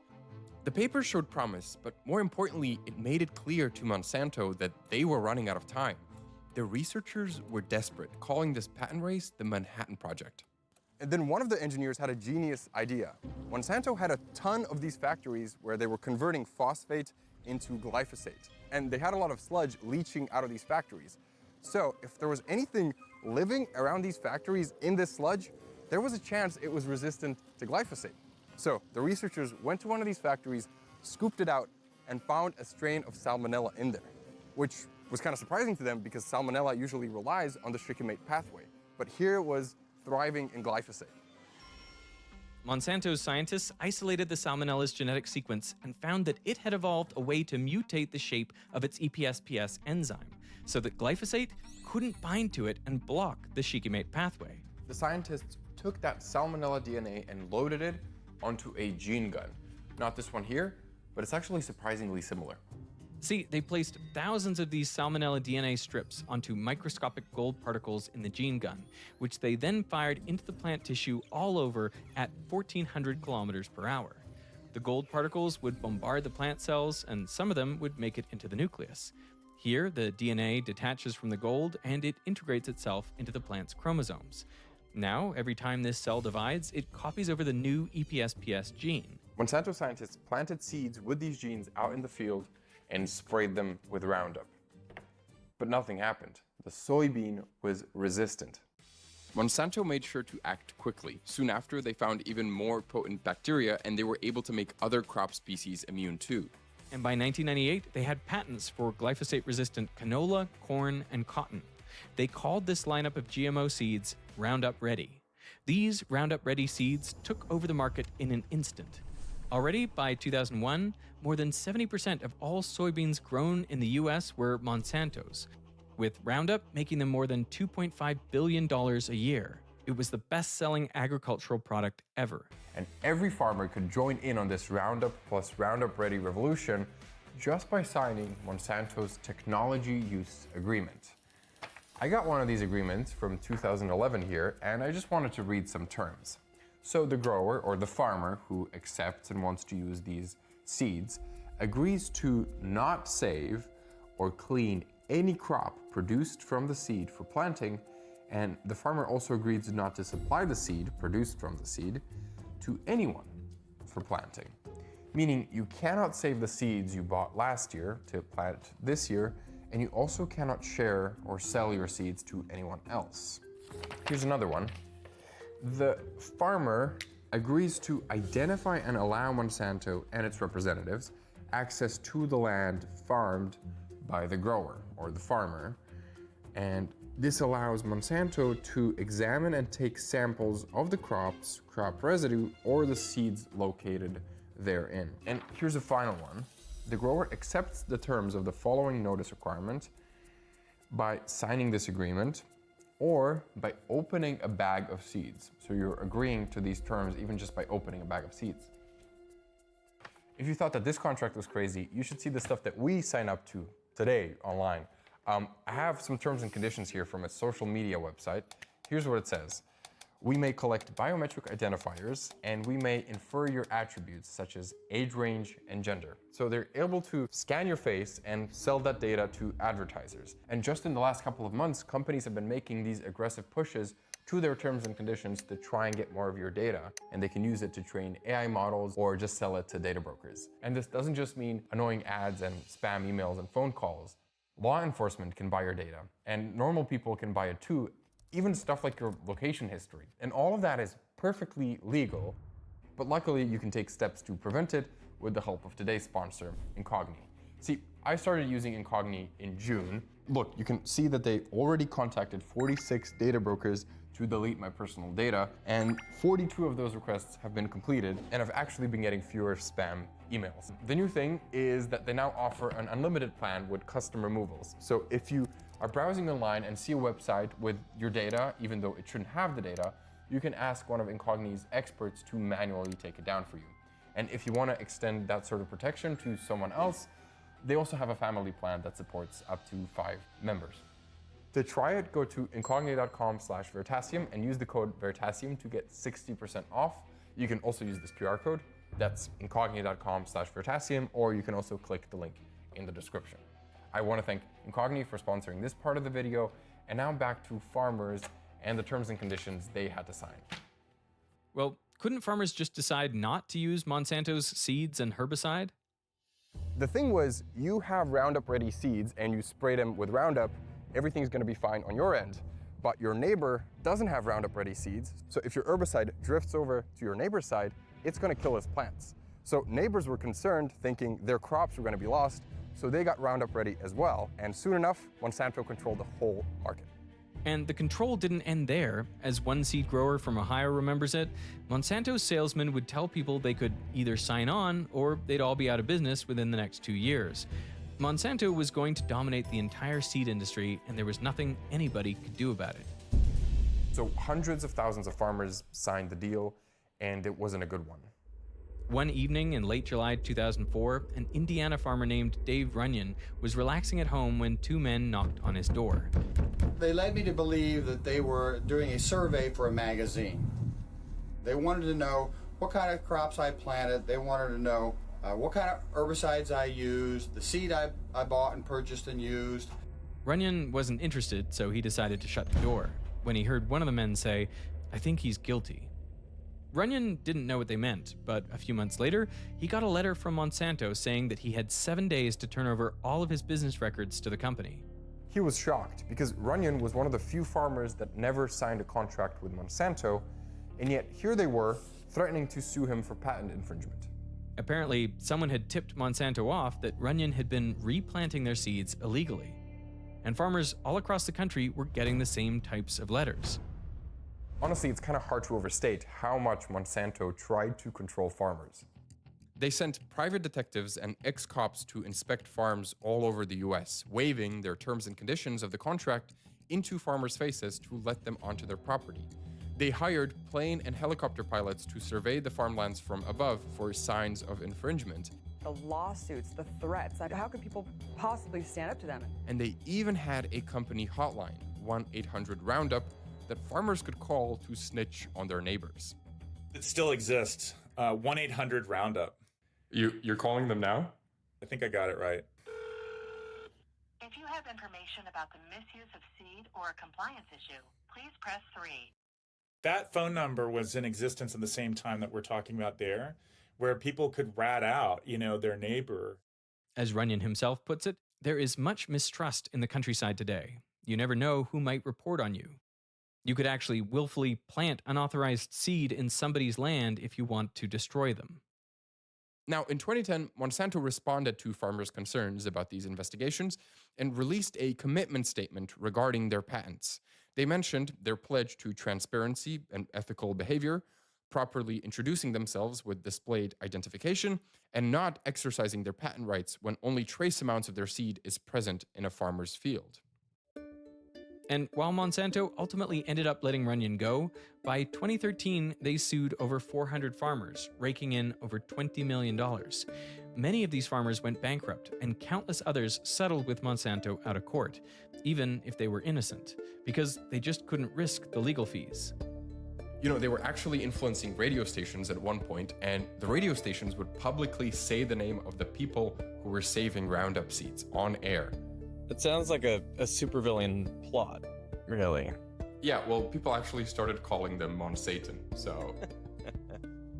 The paper showed promise, but more importantly, it made it clear to Monsanto that they were running out of time. The researchers were desperate, calling this patent race the Manhattan Project. And then one of the engineers had a genius idea. Monsanto had a ton of these factories where they were converting phosphate into glyphosate. And they had a lot of sludge leaching out of these factories. So if there was anything living around these factories in this sludge, there was a chance it was resistant to glyphosate. So the researchers went to one of these factories, scooped it out, and found a strain of Salmonella in there, which was kind of surprising to them because Salmonella usually relies on the shikimate pathway. But here it was thriving in glyphosate. Monsanto's scientists isolated the Salmonella's genetic sequence and found that it had evolved a way to mutate the shape of its EPSPS enzyme so that glyphosate couldn't bind to it and block the shikimate pathway. The scientists took that Salmonella DNA and loaded it onto a gene gun. Not this one here, but it's actually surprisingly similar. See, they placed thousands of these Salmonella DNA strips onto microscopic gold particles in the gene gun, which they then fired into the plant tissue all over at 1,400 kilometers per hour. The gold particles would bombard the plant cells, and some of them would make it into the nucleus. Here, the DNA detaches from the gold, and it integrates itself into the plant's chromosomes. Now, every time this cell divides, it copies over the new EPSPS gene. Monsanto scientists planted seeds with these genes out in the field and sprayed them with Roundup. But nothing happened. The soybean was resistant. Monsanto made sure to act quickly. Soon after, they found even more potent bacteria, and they were able to make other crop species immune too. And by 1998, they had patents for glyphosate-resistant canola, corn, and cotton. They called this lineup of GMO seeds Roundup Ready. These Roundup Ready seeds took over the market in an instant. Already by 2001, more than 70% of all soybeans grown in the US were Monsanto's, with Roundup making them more than $2.5 billion a year. It was the best-selling agricultural product ever. And every farmer could join in on this Roundup plus Roundup Ready revolution just by signing Monsanto's technology use agreement. I got one of these agreements from 2011 here, and I just wanted to read some terms. So the grower, or the farmer, who accepts and wants to use these seeds, agrees to not save or clean any crop produced from the seed for planting, and the farmer also agrees not to supply the seed produced from the seed to anyone for planting. Meaning you cannot save the seeds you bought last year to plant this year, and you also cannot share or sell your seeds to anyone else. Here's another one. The farmer agrees to identify and allow Monsanto and its representatives access to the land farmed by the grower or the farmer, and this allows Monsanto to examine and take samples of the crops, crop residue, or the seeds located therein. And here's a final one. The grower accepts the terms of the following notice requirement by signing this agreement or by opening a bag of seeds. So you're agreeing to these terms even just by opening a bag of seeds. If you thought that this contract was crazy, you should see the stuff that we sign up to today online. I have some terms and conditions here from a social media website. Here's what it says. We may collect biometric identifiers, and we may infer your attributes such as age range and gender. So they're able to scan your face and sell that data to advertisers. And just in the last couple of months, companies have been making these aggressive pushes to their terms and conditions to try and get more of your data, and they can use it to train AI models or just sell it to data brokers. And this doesn't just mean annoying ads and spam emails and phone calls. Law enforcement can buy your data, and normal people can buy it too, even stuff like your location history. And all of that is perfectly legal, but luckily you can take steps to prevent it with the help of today's sponsor, Incogni. See, I started using Incogni in June. Look, you can see that they already contacted 46 data brokers to delete my personal data, and 42 of those requests have been completed, and I've actually been getting fewer spam emails. The new thing is that they now offer an unlimited plan with custom removals. So if you are browsing online and see a website with your data, even though it shouldn't have the data, you can ask one of Incogni's experts to manually take it down for you. And if you want to extend that sort of protection to someone else, they also have a family plan that supports up to 5 members. To try it, go to incogni.com/Veritasium and use the code Veritasium to get 60% off. You can also use this QR code. That's incogni.com/Veritasium, or you can also click the link in the description. I want to thank Incogni for sponsoring this part of the video, and now back to farmers and the terms and conditions they had to sign. Well, couldn't farmers just decide not to use Monsanto's seeds and herbicide? The thing was, you have Roundup Ready seeds and you spray them with Roundup, everything's going to be fine on your end. But your neighbor doesn't have Roundup Ready seeds, so if your herbicide drifts over to your neighbor's side, it's going to kill his plants. So neighbors were concerned, thinking their crops were going to be lost, so they got Roundup Ready as well, and soon enough, Monsanto controlled the whole market. And the control didn't end there. As one seed grower from Ohio remembers it, Monsanto's salesmen would tell people they could either sign on or they'd all be out of business within the next 2 years. Monsanto was going to dominate the entire seed industry, and there was nothing anybody could do about it. So hundreds of thousands of farmers signed the deal, and it wasn't a good one. One evening in late July 2004, an Indiana farmer named Dave Runyon was relaxing at home when 2 men knocked on his door. They led me to believe that they were doing a survey for a magazine. They wanted to know what kind of crops I planted. They wanted to know what kind of herbicides I used, the seed I bought and purchased and used. Runyon wasn't interested, so he decided to shut the door when he heard one of the men say, "I think he's guilty." Runyon didn't know what they meant, but a few months later, he got a letter from Monsanto saying that he had 7 days to turn over all of his business records to the company. He was shocked because Runyon was one of the few farmers that never signed a contract with Monsanto, and yet here they were threatening to sue him for patent infringement. Apparently, someone had tipped Monsanto off that Runyon had been replanting their seeds illegally. And farmers all across the country were getting the same types of letters. Honestly, it's kind of hard to overstate how much Monsanto tried to control farmers. They sent private detectives and ex-cops to inspect farms all over the US, waving their terms and conditions of the contract into farmers' faces to let them onto their property. They hired plane and helicopter pilots to survey the farmlands from above for signs of infringement. The lawsuits, the threats, how could people possibly stand up to them? And they even had a company hotline, 1-800-ROUNDUP, that farmers could call to snitch on their neighbors. It still exists, 1-800-ROUNDUP. You're calling them now? I think I got it right. If you have information about the misuse of seed or a compliance issue, please press 3. That phone number was in existence at the same time that we're talking about there, where people could rat out, their neighbor. As Runyon himself puts it, there is much mistrust in the countryside today. You never know who might report on you. You could actually willfully plant unauthorized seed in somebody's land if you want to destroy them. Now, in 2010, Monsanto responded to farmers' concerns about these investigations and released a commitment statement regarding their patents. They mentioned their pledge to transparency and ethical behavior, properly introducing themselves with displayed identification, and not exercising their patent rights when only trace amounts of their seed is present in a farmer's field. And while Monsanto ultimately ended up letting Runyon go, by 2013, they sued over 400 farmers, raking in over $20 million. Many of these farmers went bankrupt, and countless others settled with Monsanto out of court, even if they were innocent, because they just couldn't risk the legal fees. You know, they were actually influencing radio stations at one point, and the radio stations would publicly say the name of the people who were saving Roundup seeds on air. It sounds like a supervillain plot, really. Yeah, well, people actually started calling them Monsatan, so...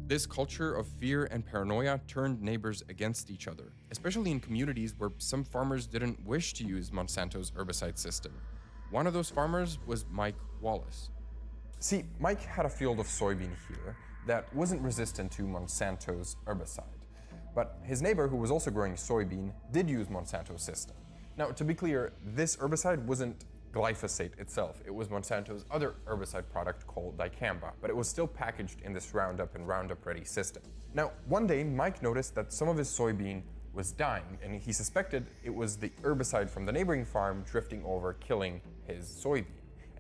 This culture of fear and paranoia turned neighbors against each other, especially in communities where some farmers didn't wish to use Monsanto's herbicide system. One of those farmers was Mike Wallace. See, Mike had a field of soybean here that wasn't resistant to Monsanto's herbicide. But his neighbor, who was also growing soybean, did use Monsanto's system. Now, to be clear, this herbicide wasn't glyphosate itself. It was Monsanto's other herbicide product called dicamba, but it was still packaged in this Roundup and Roundup Ready system. Now, one day, Mike noticed that some of his soybean was dying, and he suspected it was the herbicide from the neighboring farm drifting over, killing his soybean.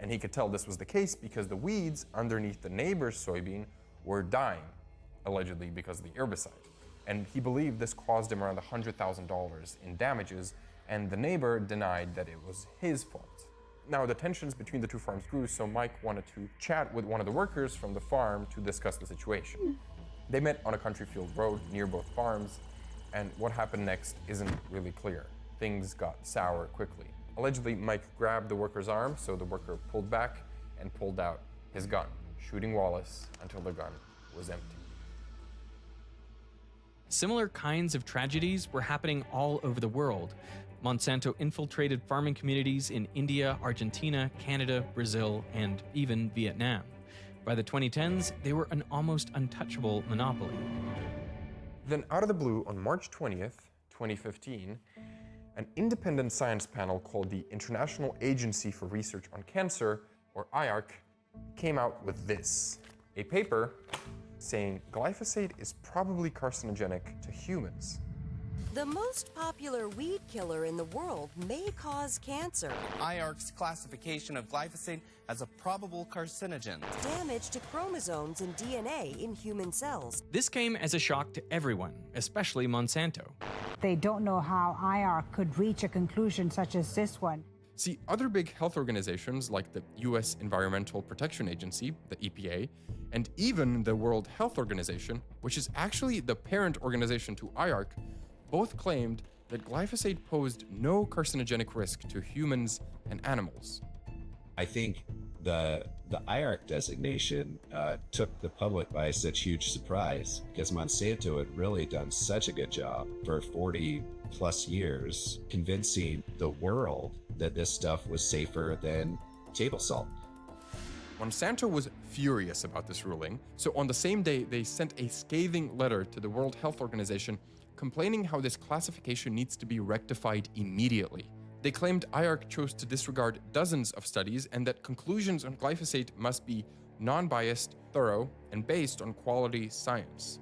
And he could tell this was the case because the weeds underneath the neighbor's soybean were dying, allegedly because of the herbicide. And he believed this caused him around $100,000 in damages, and the neighbor denied that it was his fault. Now, the tensions between the two farms grew, so Mike wanted to chat with one of the workers from the farm to discuss the situation. They met on a country field road near both farms, and what happened next isn't really clear. Things got sour quickly. Allegedly, Mike grabbed the worker's arm, so the worker pulled back and pulled out his gun, shooting Wallace until the gun was empty. Similar kinds of tragedies were happening all over the world. Monsanto infiltrated farming communities in India, Argentina, Canada, Brazil, and even Vietnam. By the 2010s, they were an almost untouchable monopoly. Then out of the blue, on March 20th, 2015, an independent science panel called the International Agency for Research on Cancer, or IARC, came out with this, a paper saying glyphosate is probably carcinogenic to humans. The most popular weed killer in the world may cause cancer. IARC's classification of glyphosate as a probable carcinogen. Damage to chromosomes and DNA in human cells. This came as a shock to everyone, especially Monsanto. They don't know how IARC could reach a conclusion such as this one. See, other big health organizations like the US Environmental Protection Agency, the EPA, and even the World Health Organization, which is actually the parent organization to IARC, both claimed that glyphosate posed no carcinogenic risk to humans and animals. I think the IARC designation took the public by such huge surprise because Monsanto had really done such a good job for 40 plus years convincing the world that this stuff was safer than table salt. Monsanto was furious about this ruling, so on the same day they sent a scathing letter to the World Health Organization complaining how this classification needs to be rectified immediately. They claimed IARC chose to disregard dozens of studies and that conclusions on glyphosate must be non-biased, thorough, and based on quality science.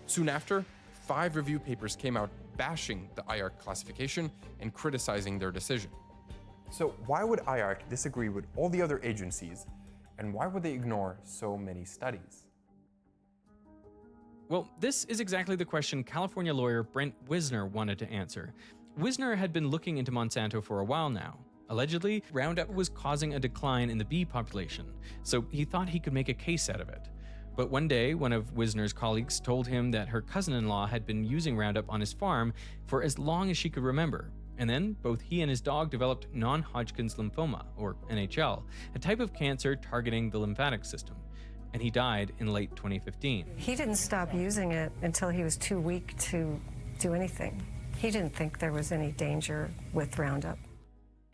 Soon after, 5 review papers came out bashing the IARC classification and criticizing their decision. So why would IARC disagree with all the other agencies, and why would they ignore so many studies? Well, this is exactly the question California lawyer Brent Wisner wanted to answer. Wisner had been looking into Monsanto for a while now. Allegedly, Roundup was causing a decline in the bee population, so he thought he could make a case out of it. But one day, one of Wisner's colleagues told him that her cousin-in-law had been using Roundup on his farm for as long as she could remember. And then, both he and his dog developed non-Hodgkin's lymphoma, or NHL, a type of cancer targeting the lymphatic system. And he died in late 2015. He didn't stop using it until he was too weak to do anything. He didn't think there was any danger with Roundup.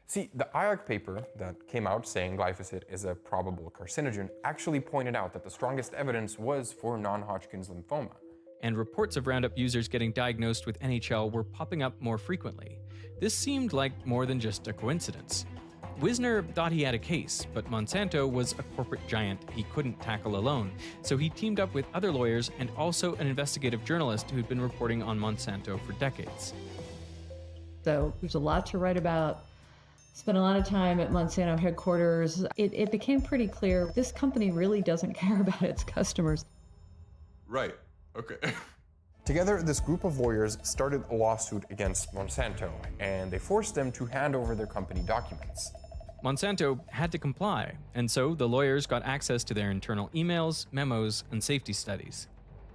See, the IARC paper that came out saying glyphosate is a probable carcinogen actually pointed out that the strongest evidence was for non-Hodgkin's lymphoma. And reports of Roundup users getting diagnosed with NHL were popping up more frequently. This seemed like more than just a coincidence. Wisner thought he had a case, but Monsanto was a corporate giant he couldn't tackle alone, so he teamed up with other lawyers and also an investigative journalist who'd been reporting on Monsanto for decades. So there's a lot to write about. Spent a lot of time at Monsanto headquarters. It became pretty clear this company really doesn't care about its customers. Right, okay. Together, this group of lawyers started a lawsuit against Monsanto, and they forced them to hand over their company documents. Monsanto had to comply, and so the lawyers got access to their internal emails, memos, and safety studies.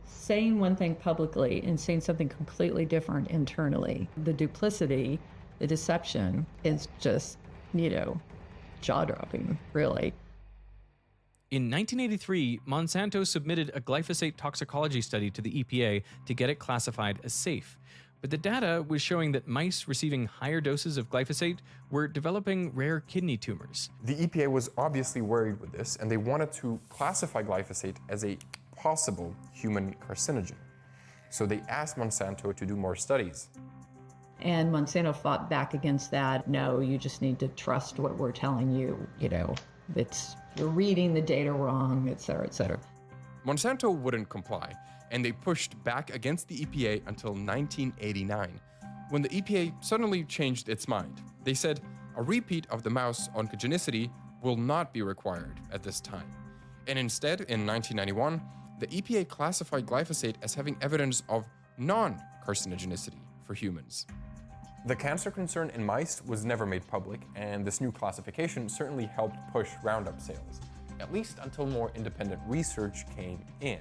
Saying one thing publicly and saying something completely different internally, the duplicity, the deception is just, jaw-dropping, really. In 1983, Monsanto submitted a glyphosate toxicology study to the EPA to get it classified as safe. But the data was showing that mice receiving higher doses of glyphosate were developing rare kidney tumors. The EPA was obviously worried with this, and they wanted to classify glyphosate as a possible human carcinogen. So they asked Monsanto to do more studies. And Monsanto fought back against that. No, you just need to trust what we're telling you, you're reading the data wrong, et cetera, et cetera. Monsanto wouldn't comply, and they pushed back against the EPA until 1989, when the EPA suddenly changed its mind. They said a repeat of the mouse oncogenicity will not be required at this time. And instead, in 1991, the EPA classified glyphosate as having evidence of non-carcinogenicity for humans. The cancer concern in mice was never made public, and this new classification certainly helped push Roundup sales, at least until more independent research came in.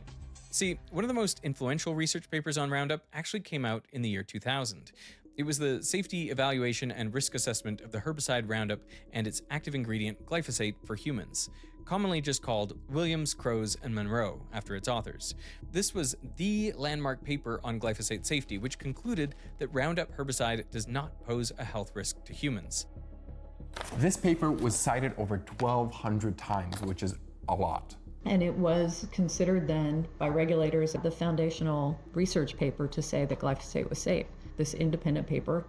See, one of the most influential research papers on Roundup actually came out in the year 2000. It was the safety evaluation and risk assessment of the herbicide Roundup and its active ingredient glyphosate for humans, commonly just called Williams, Crows, and Monroe, after its authors. This was the landmark paper on glyphosate safety, which concluded that Roundup herbicide does not pose a health risk to humans. This paper was cited over 1,200 times, which is a lot. And it was considered then by regulators the foundational research paper to say that glyphosate was safe. This independent paper.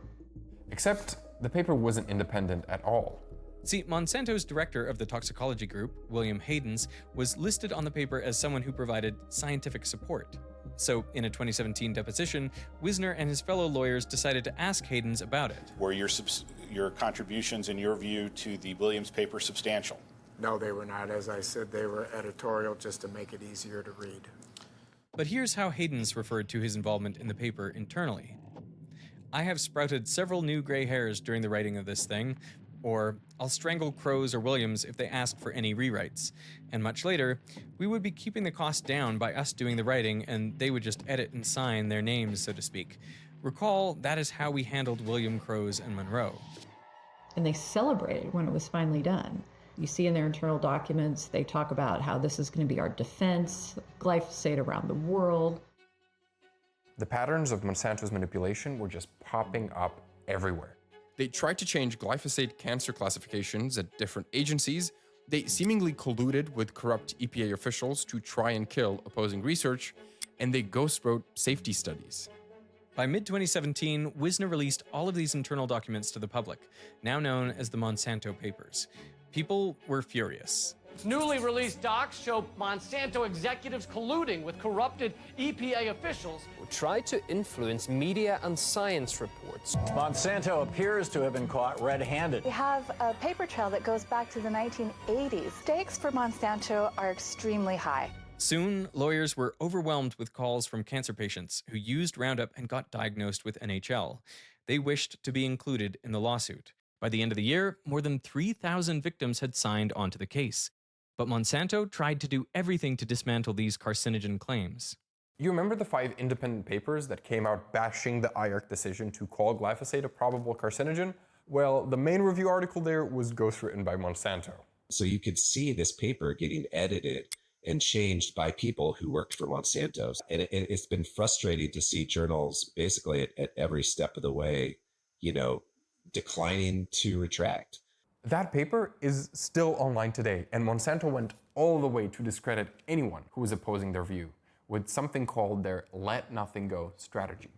Except the paper wasn't independent at all. See, Monsanto's director of the toxicology group, William Haydens, was listed on the paper as someone who provided scientific support. So, in a 2017 deposition, Wisner and his fellow lawyers decided to ask Haydens about it. Were your contributions, in your view, to the Williams paper substantial? No, they were not. As I said, they were editorial just to make it easier to read. But here's how Haydens referred to his involvement in the paper internally. I have sprouted several new gray hairs during the writing of this thing, or I'll strangle Crows or Williams if they ask for any rewrites. And much later, we would be keeping the cost down by us doing the writing, and they would just edit and sign their names, so to speak. Recall, that is how we handled William, Crows, and Monroe. And they celebrated when it was finally done. You see in their internal documents, they talk about how this is going to be our defense, glyphosate around the world. The patterns of Monsanto's manipulation were just popping up everywhere. They tried to change glyphosate cancer classifications at different agencies. They seemingly colluded with corrupt EPA officials to try and kill opposing research, and they ghost-wrote safety studies. By mid-2017, Wisner released all of these internal documents to the public, now known as the Monsanto Papers. People were furious. Newly released docs show Monsanto executives colluding with corrupted EPA officials who tried to influence media and science reports. Monsanto appears to have been caught red-handed. We have a paper trail that goes back to the 1980s. Stakes for Monsanto are extremely high. Soon, lawyers were overwhelmed with calls from cancer patients who used Roundup and got diagnosed with NHL. They wished to be included in the lawsuit. By the end of the year, more than 3,000 victims had signed onto the case. But Monsanto tried to do everything to dismantle these carcinogen claims. You remember the 5 independent papers that came out bashing the IARC decision to call glyphosate a probable carcinogen? Well, the main review article there was ghostwritten by Monsanto. So you could see this paper getting edited and changed by people who worked for Monsanto. And it's been frustrating to see journals basically at every step of the way, declining to retract. That paper is still online today, and Monsanto went all the way to discredit anyone who was opposing their view with something called their let nothing go strategy.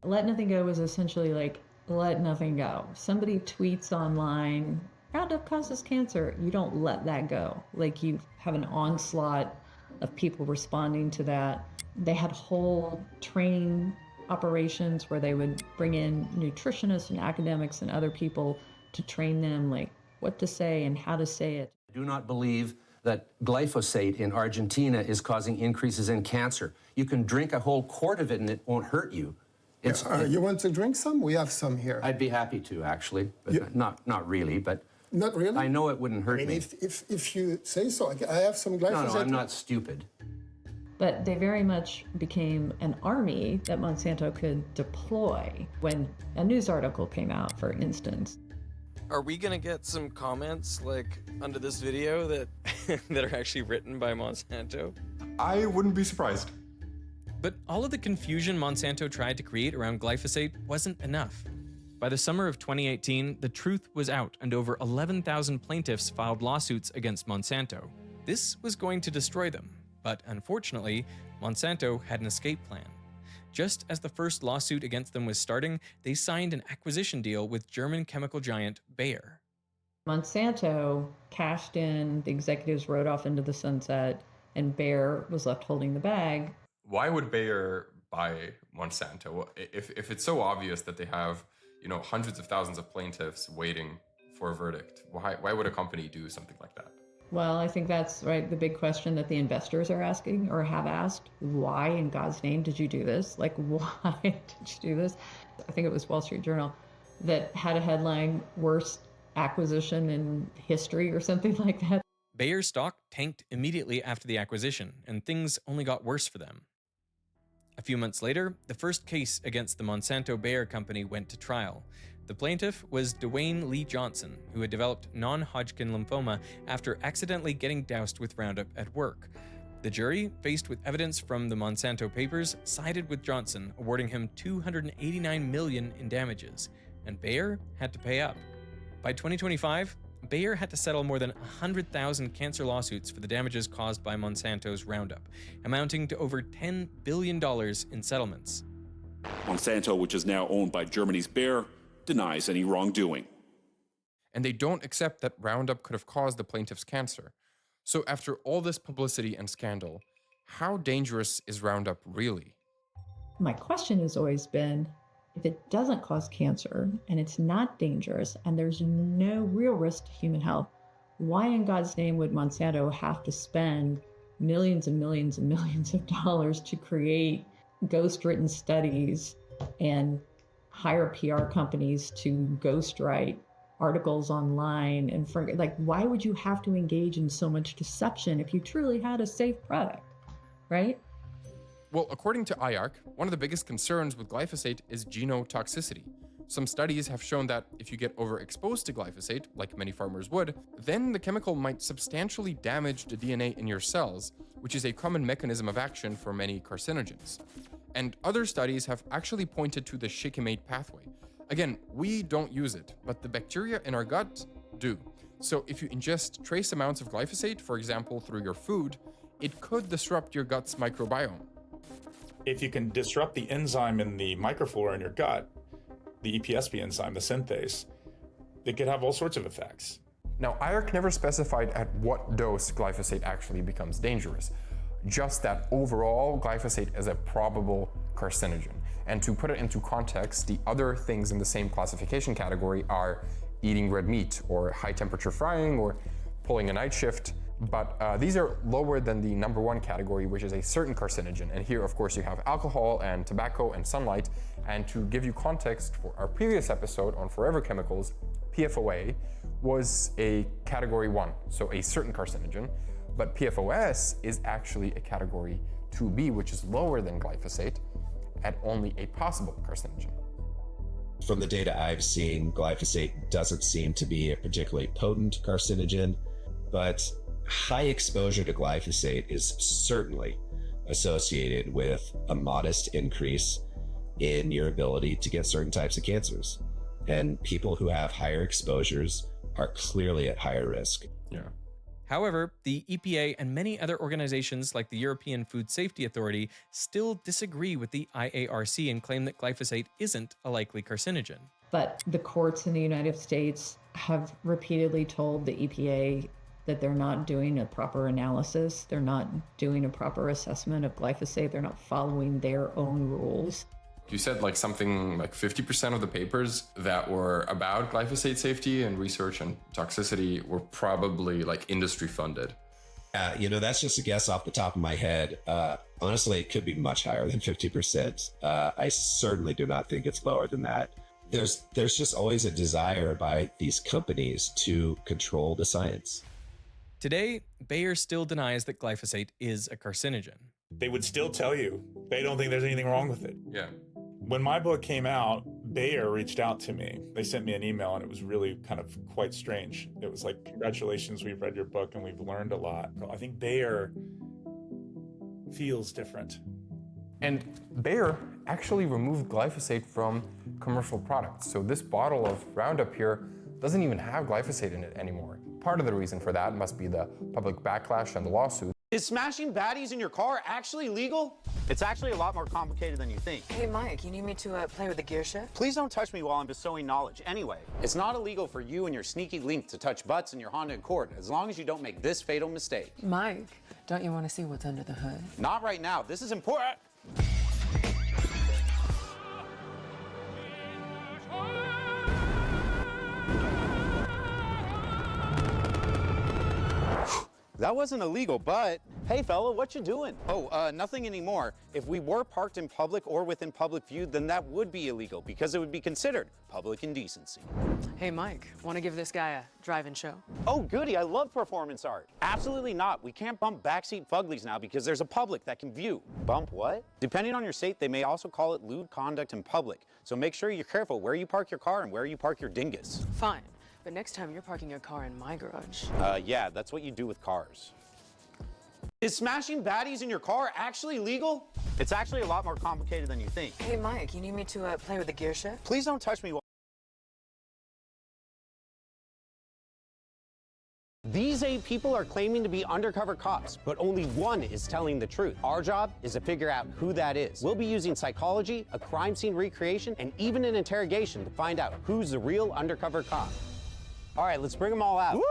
Let nothing go was essentially like, let nothing go. Somebody tweets online, Roundup causes cancer. You don't let that go. Like, you have an onslaught of people responding to that. They had whole training operations where they would bring in nutritionists and academics and other people to train them, like, what to say and how to say it. I do not believe that glyphosate in Argentina is causing increases in cancer. You can drink a whole quart of it and it won't hurt you. You want to drink some? We have some here. I'd be happy to, actually, but not really. But Not really? I know it wouldn't hurt I mean, me. if you say so, I have some glyphosate. No, I'm not stupid. But they very much became an army that Monsanto could deploy when a news article came out, for instance. Are we gonna get some comments like under this video that that are actually written by Monsanto? I wouldn't be surprised. But all of the confusion Monsanto tried to create around glyphosate wasn't enough. By the summer of 2018, the truth was out and over 11,000 plaintiffs filed lawsuits against Monsanto. This was going to destroy them, but unfortunately, Monsanto had an escape plan. Just as the first lawsuit against them was starting, they signed an acquisition deal with German chemical giant Bayer. Monsanto cashed in, the executives rode off into the sunset, and Bayer was left holding the bag. Why would Bayer buy Monsanto if it's so obvious that they have, hundreds of thousands of plaintiffs waiting for a verdict? Why would a company do something like that? Well, I think that's right. The big question that the investors are asking or have asked, why in God's name did you do this? Like, why did you do this? I think it was Wall Street Journal that had a headline, worst acquisition in history or something like that. Bayer's stock tanked immediately after the acquisition, and things only got worse for them. A few months later, the first case against the Monsanto-Bayer company went to trial. The plaintiff was Dwayne Lee Johnson, who had developed non-Hodgkin lymphoma after accidentally getting doused with Roundup at work. The jury, faced with evidence from the Monsanto papers, sided with Johnson, awarding him $289 million in damages, and Bayer had to pay up. By 2025, Bayer had to settle more than 100,000 cancer lawsuits for the damages caused by Monsanto's Roundup, amounting to over $10 billion in settlements. Monsanto, which is now owned by Germany's Bayer, denies any wrongdoing. And they don't accept that Roundup could have caused the plaintiff's cancer. So after all this publicity and scandal, how dangerous is Roundup really? My question has always been, if it doesn't cause cancer and it's not dangerous and there's no real risk to human health, why in God's name would Monsanto have to spend millions and millions and millions of dollars to create ghost-written studies and hire PR companies to ghostwrite articles online? And why would you have to engage in so much deception if you truly had a safe product, right? Well, according to IARC, one of the biggest concerns with glyphosate is genotoxicity. Some studies have shown that if you get overexposed to glyphosate, like many farmers would, then the chemical might substantially damage the DNA in your cells, which is a common mechanism of action for many carcinogens. And other studies have actually pointed to the shikimate pathway. Again, we don't use it, but the bacteria in our gut do. So if you ingest trace amounts of glyphosate, for example, through your food, it could disrupt your gut's microbiome. If you can disrupt the enzyme in the microflora in your gut, the EPSP enzyme, the synthase, it could have all sorts of effects. Now, IARC never specified at what dose glyphosate actually becomes dangerous, just that overall glyphosate is a probable carcinogen. And to put it into context, the other things in the same classification category are eating red meat or high temperature frying or pulling a night shift. But these are lower than the number one category, which is a certain carcinogen. And here, of course, you have alcohol and tobacco and sunlight. And to give you context for our previous episode on forever chemicals, PFOA was a category 1, so a certain carcinogen. But PFOS is actually a category 2B, which is lower than glyphosate, at only a possible carcinogen. From the data I've seen, glyphosate doesn't seem to be a particularly potent carcinogen, but high exposure to glyphosate is certainly associated with a modest increase in your ability to get certain types of cancers. And people who have higher exposures are clearly at higher risk. Yeah. However, the EPA and many other organizations like the European Food Safety Authority still disagree with the IARC and claim that glyphosate isn't a likely carcinogen. But the courts in the United States have repeatedly told the EPA that they're not doing a proper analysis, they're not doing a proper assessment of glyphosate, they're not following their own rules. You said something like 50% of the papers that were about glyphosate safety and research and toxicity were probably industry funded. That's just a guess off the top of my head. Honestly, it could be much higher than 50%. I certainly do not think it's lower than that. there's just always a desire by these companies to control the science. Today, Bayer still denies that glyphosate is a carcinogen. They would still tell you they don't think there's anything wrong with it. Yeah. When my book came out, Bayer reached out to me. They sent me an email, and it was really kind of quite strange. It was like, congratulations, we've read your book and we've learned a lot. I think Bayer feels different. And Bayer actually removed glyphosate from commercial products. So this bottle of Roundup here doesn't even have glyphosate in it anymore. Part of the reason for that must be the public backlash and the lawsuit. Is smashing baddies in your car actually legal? It's actually a lot more complicated than you think. Hey, Mike, you need me to play with the gear shift? Please don't touch me while I'm bestowing knowledge. Anyway, it's not illegal for you and your sneaky link to touch butts in your Honda Accord, as long as you don't make this fatal mistake. Mike, don't you want to see what's under the hood? Not right now. This is important. That wasn't illegal, but hey, fella, what you doing? Oh, nothing anymore. If we were parked in public or within public view, then that would be illegal because it would be considered public indecency. Hey, Mike, want to give this guy a drive-in show? Oh, goody, I love performance art. Absolutely not. We can't bump backseat fuglies now because there's a public that can view. Bump what? Depending on your state, they may also call it lewd conduct in public. So make sure you're careful where you park your car and where you park your dingus. Fine. But next time you're parking your car in my garage. Yeah, that's what you do with cars. Is smashing baddies in your car actually legal? It's actually a lot more complicated than you think. Hey, Mike, you need me to play with the gear shift? Please don't touch me while... These 8 people are claiming to be undercover cops, but only one is telling the truth. Our job is to figure out who that is. We'll be using psychology, a crime scene recreation, and even an interrogation to find out who's the real undercover cop. All right, let's bring them all out. Woo!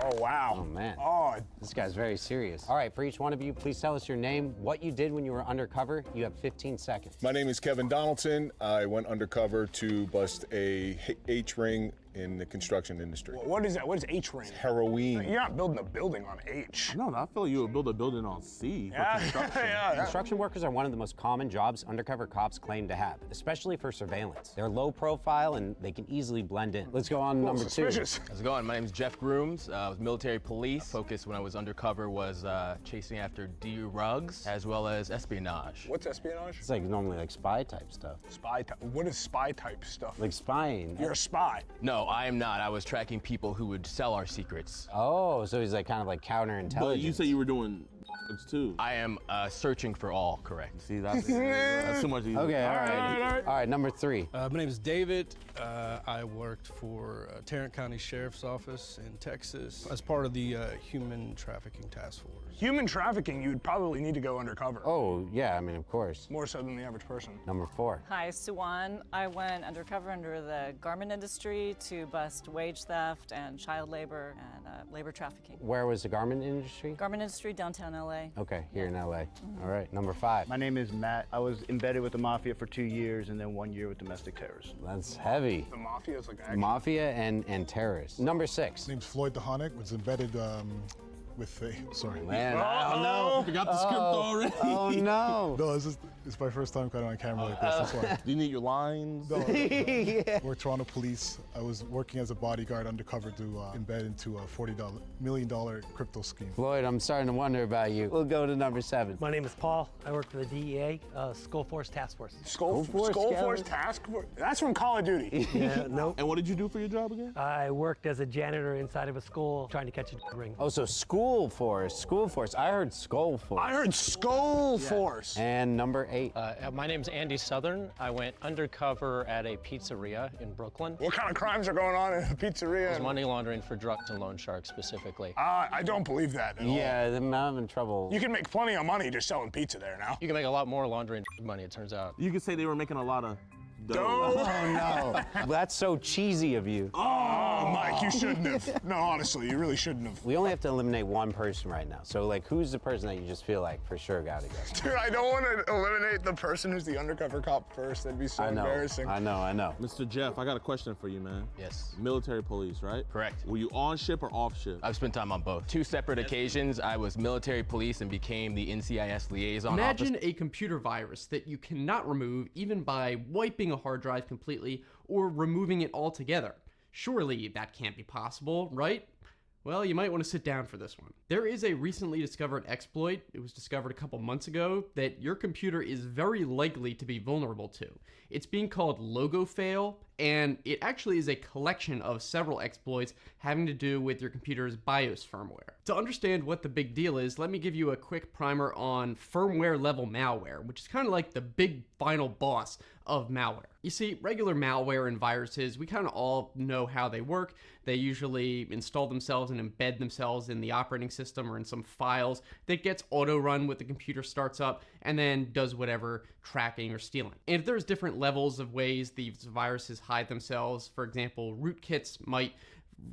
Oh, wow. Oh, man. Oh, this guy's very serious. All right, for each one of you, please tell us your name, what you did when you were undercover. You have 15 seconds. My name is Kevin Donaldson. I went undercover to bust a H-ring in the construction industry. what is that? What is H-ring? Heroin. You're not building a building on H. No, I feel you would build a building on C for Yeah. construction. Yeah. Construction workers are one of the most common jobs undercover cops claim to have, especially for surveillance. They're low profile and they can easily blend in. Let's go on number 2. Suspicious. How's it going? My name is Jeff Grooms. I was military police. Focus when I was undercover was chasing after drugs as well as espionage. What's espionage? It's like normally like spy type stuff. Spy type. What is spy type stuff? Like spying. You're a spy. No, I am not. I was tracking people who would sell our secrets. Oh, so he's like kind of like counterintelligence. But you say you were doing drugs too. I am searching for all, correct. See, that's too much easier. Okay, all right. All right, number 3. My name is David. I worked for Tarrant County Sheriff's Office in Texas as part of the Human Trafficking Task Force. Human trafficking, you'd probably need to go undercover. Oh, yeah, I mean, of course. More so than the average person. Number 4. Hi, Suwan. I went undercover under the garment industry to bust wage theft and child labor and labor trafficking. Where was the garment industry? Garment industry, downtown LA. Okay, here in LA. All right, number 5. My name is Matt. I was embedded with the Mafia for 2 years and then 1 year with domestic terrorism. That's heavy. The Mafia is like action. Mafia and terrorists. Number 6. My name's Floyd DeHonick. Was embedded with a, sorry. Man, I don't know. You forgot the script already. Oh, no. No, it's my first time kind of on camera like this, that's why. Do you need your lines? No, Yeah. We're Toronto police. I was working as a bodyguard undercover to embed into a $40 million crypto scheme. Floyd, I'm starting to wonder about you. We'll go to number 7. My name is Paul. I work for the DEA, Skull Force Task Force. Skull Force Task Force? That's from Call of Duty. Yeah, no. And what did you do for your job again? I worked as a janitor inside of a school trying to catch a ring. Oh, so School Force. I heard Skull Force. I heard Skull Force. And number 8. My name's Andy Southern. I went undercover at a pizzeria in Brooklyn. What kind of crimes are going on in a pizzeria? It was money laundering for drugs and loan sharks specifically. I don't believe that at all. Yeah, I'm having trouble. You can make plenty of money just selling pizza there now. You can make a lot more laundering money, it turns out. You could say they were making a lot of dough. Oh, no. That's so cheesy of you. Oh, No, Mike, you shouldn't have. No, honestly, you really shouldn't have. We only have to eliminate one person right now. So, like, who's the person that you just feel like for sure gotta go? Dude, I don't want to eliminate the person who's the undercover cop first. That'd be so embarrassing. I know. Mr. Jeff, I got a question for you, man. Yes. Military police, right? Correct. Were you on ship or off ship? I've spent time on both. 2 separate occasions, I was military police and became the NCIS liaison Imagine officer. a computer virus that you cannot remove even by wiping a hard drive completely or removing it altogether. Surely that can't be possible, right? Well, you might want to sit down for this one. There is a recently discovered exploit, it was discovered a couple months ago, that your computer is very likely to be vulnerable to. It's being called LogoFail, and it actually is a collection of several exploits having to do with your computer's BIOS firmware. To understand what the big deal is, let me give you a quick primer on firmware level malware, which is kind of like the big final boss of malware. You see, regular malware and viruses, we kind of all know how they work. They usually install themselves and embed themselves in the operating system or in some files that gets auto-run when the computer starts up and then does whatever tracking or stealing. And there's different levels of ways these viruses hide themselves. For example, rootkits might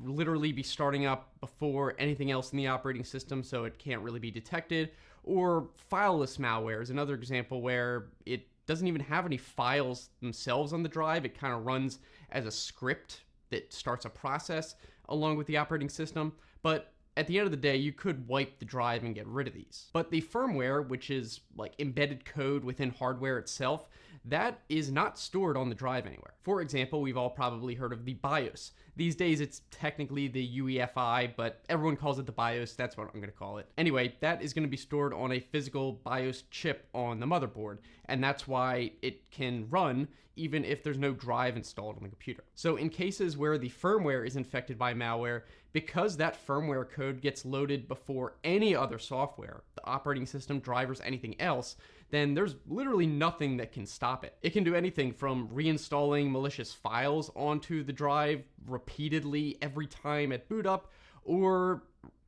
literally be starting up before anything else in the operating system, so it can't really be detected. Or fileless malware is another example where it doesn't even have any files themselves on the drive. It kind of runs as a script that starts a process along with the operating system. But at the end of the day, you could wipe the drive and get rid of these. But the firmware, which is like embedded code within hardware itself, that is not stored on the drive anywhere. For example, we've all probably heard of the BIOS. These days, it's technically the UEFI, but everyone calls it the BIOS. That's what I'm going to call it. Anyway, that is going to be stored on a physical BIOS chip on the motherboard, and that's why it can run even if there's no drive installed on the computer. So in cases where the firmware is infected by malware, because that firmware code gets loaded before any other software, the operating system, drivers, anything else, then there's literally nothing that can stop it. It can do anything from reinstalling malicious files onto the drive repeatedly every time at boot up, or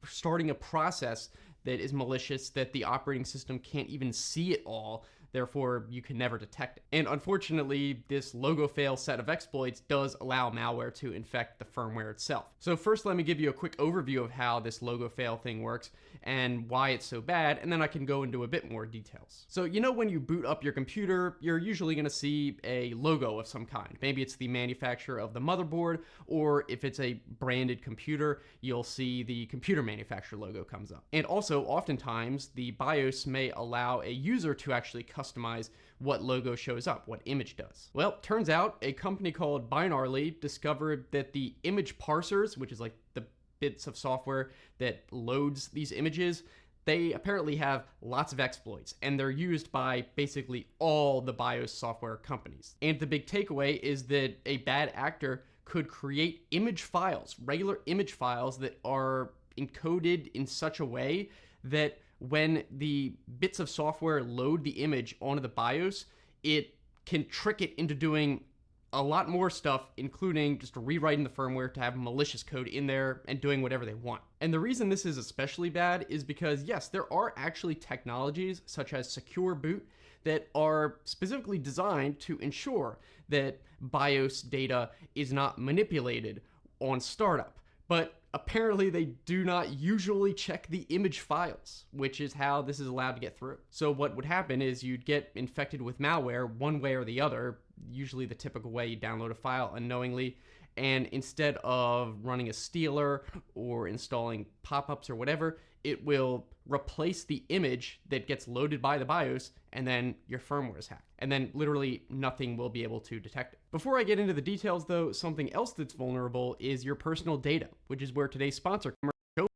starting a process that is malicious that the operating system can't even see it all, therefore you can never detect it. And unfortunately, this LogoFail set of exploits does allow malware to infect the firmware itself. So first, let me give you a quick overview of how this LogoFail thing works and why it's so bad, and then I can go into a bit more details. So you know when you boot up your computer, you're usually going to see a logo of some kind. Maybe it's the manufacturer of the motherboard, or if it's a branded computer, you'll see the computer manufacturer logo comes up. And also, oftentimes, the BIOS may allow a user to actually customize what logo shows up, what image does. Well, turns out a company called Binarly discovered that the image parsers, which is like the bits of software that loads these images, they apparently have lots of exploits, and they're used by basically all the BIOS software companies. And the big takeaway is that a bad actor could create image files, regular image files that are encoded in such a way that when the bits of software load the image onto the BIOS, it can trick it into doing a lot more stuff, including just rewriting the firmware to have malicious code in there and doing whatever they want. And the reason this is especially bad is because, yes, there are actually technologies such as secure boot that are specifically designed to ensure that BIOS data is not manipulated on startup. But apparently they do not usually check the image files, which is how this is allowed to get through. So what would happen is you'd get infected with malware one way or the other, usually the typical way you download a file unknowingly, and instead of running a stealer or installing pop-ups or whatever, it will replace the image that gets loaded by the BIOS, and then your firmware is hacked. And then literally nothing will be able to detect it. Before I get into the details though, something else that's vulnerable is your personal data, which is where today's sponsor shows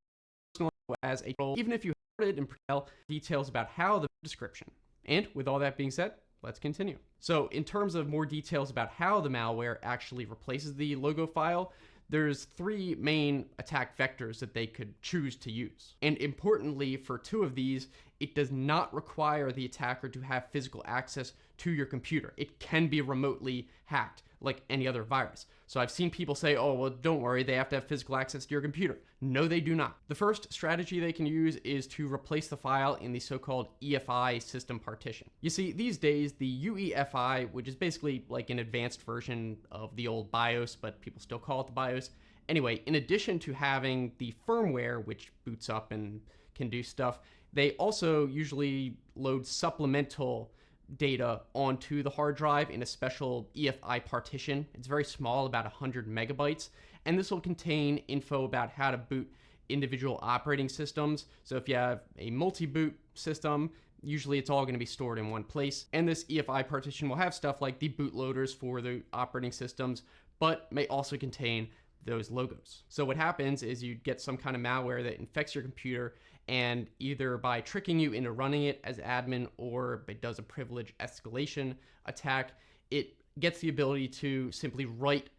personal as a role, even if you heard it and tell details about how the description. And with all that being said, let's continue. So in terms of more details about how the malware actually replaces the logo file, there's 3 main attack vectors that they could choose to use. And importantly, for 2 of these, it does not require the attacker to have physical access to your computer. It can be remotely hacked like any other virus. So I've seen people say, oh, well, don't worry, they have to have physical access to your computer. No, they do not. The first strategy they can use is to replace the file in the so-called EFI system partition. You see, these days, the UEFI, which is basically like an advanced version of the old BIOS, but people still call it the BIOS, Anyway, in addition to having the firmware, which boots up and can do stuff, they also usually load supplemental data onto the hard drive in a special EFI partition. It's very small, about 100 megabytes, and this will contain info about how to boot individual operating systems. So if you have a multi-boot system, usually it's all going to be stored in one place. And this EFI partition will have stuff like the bootloaders for the operating systems, but may also contain those logos. So what happens is you get some kind of malware that infects your computer, and either by tricking you into running it as admin, or it does a privilege escalation attack, it gets the ability to simply write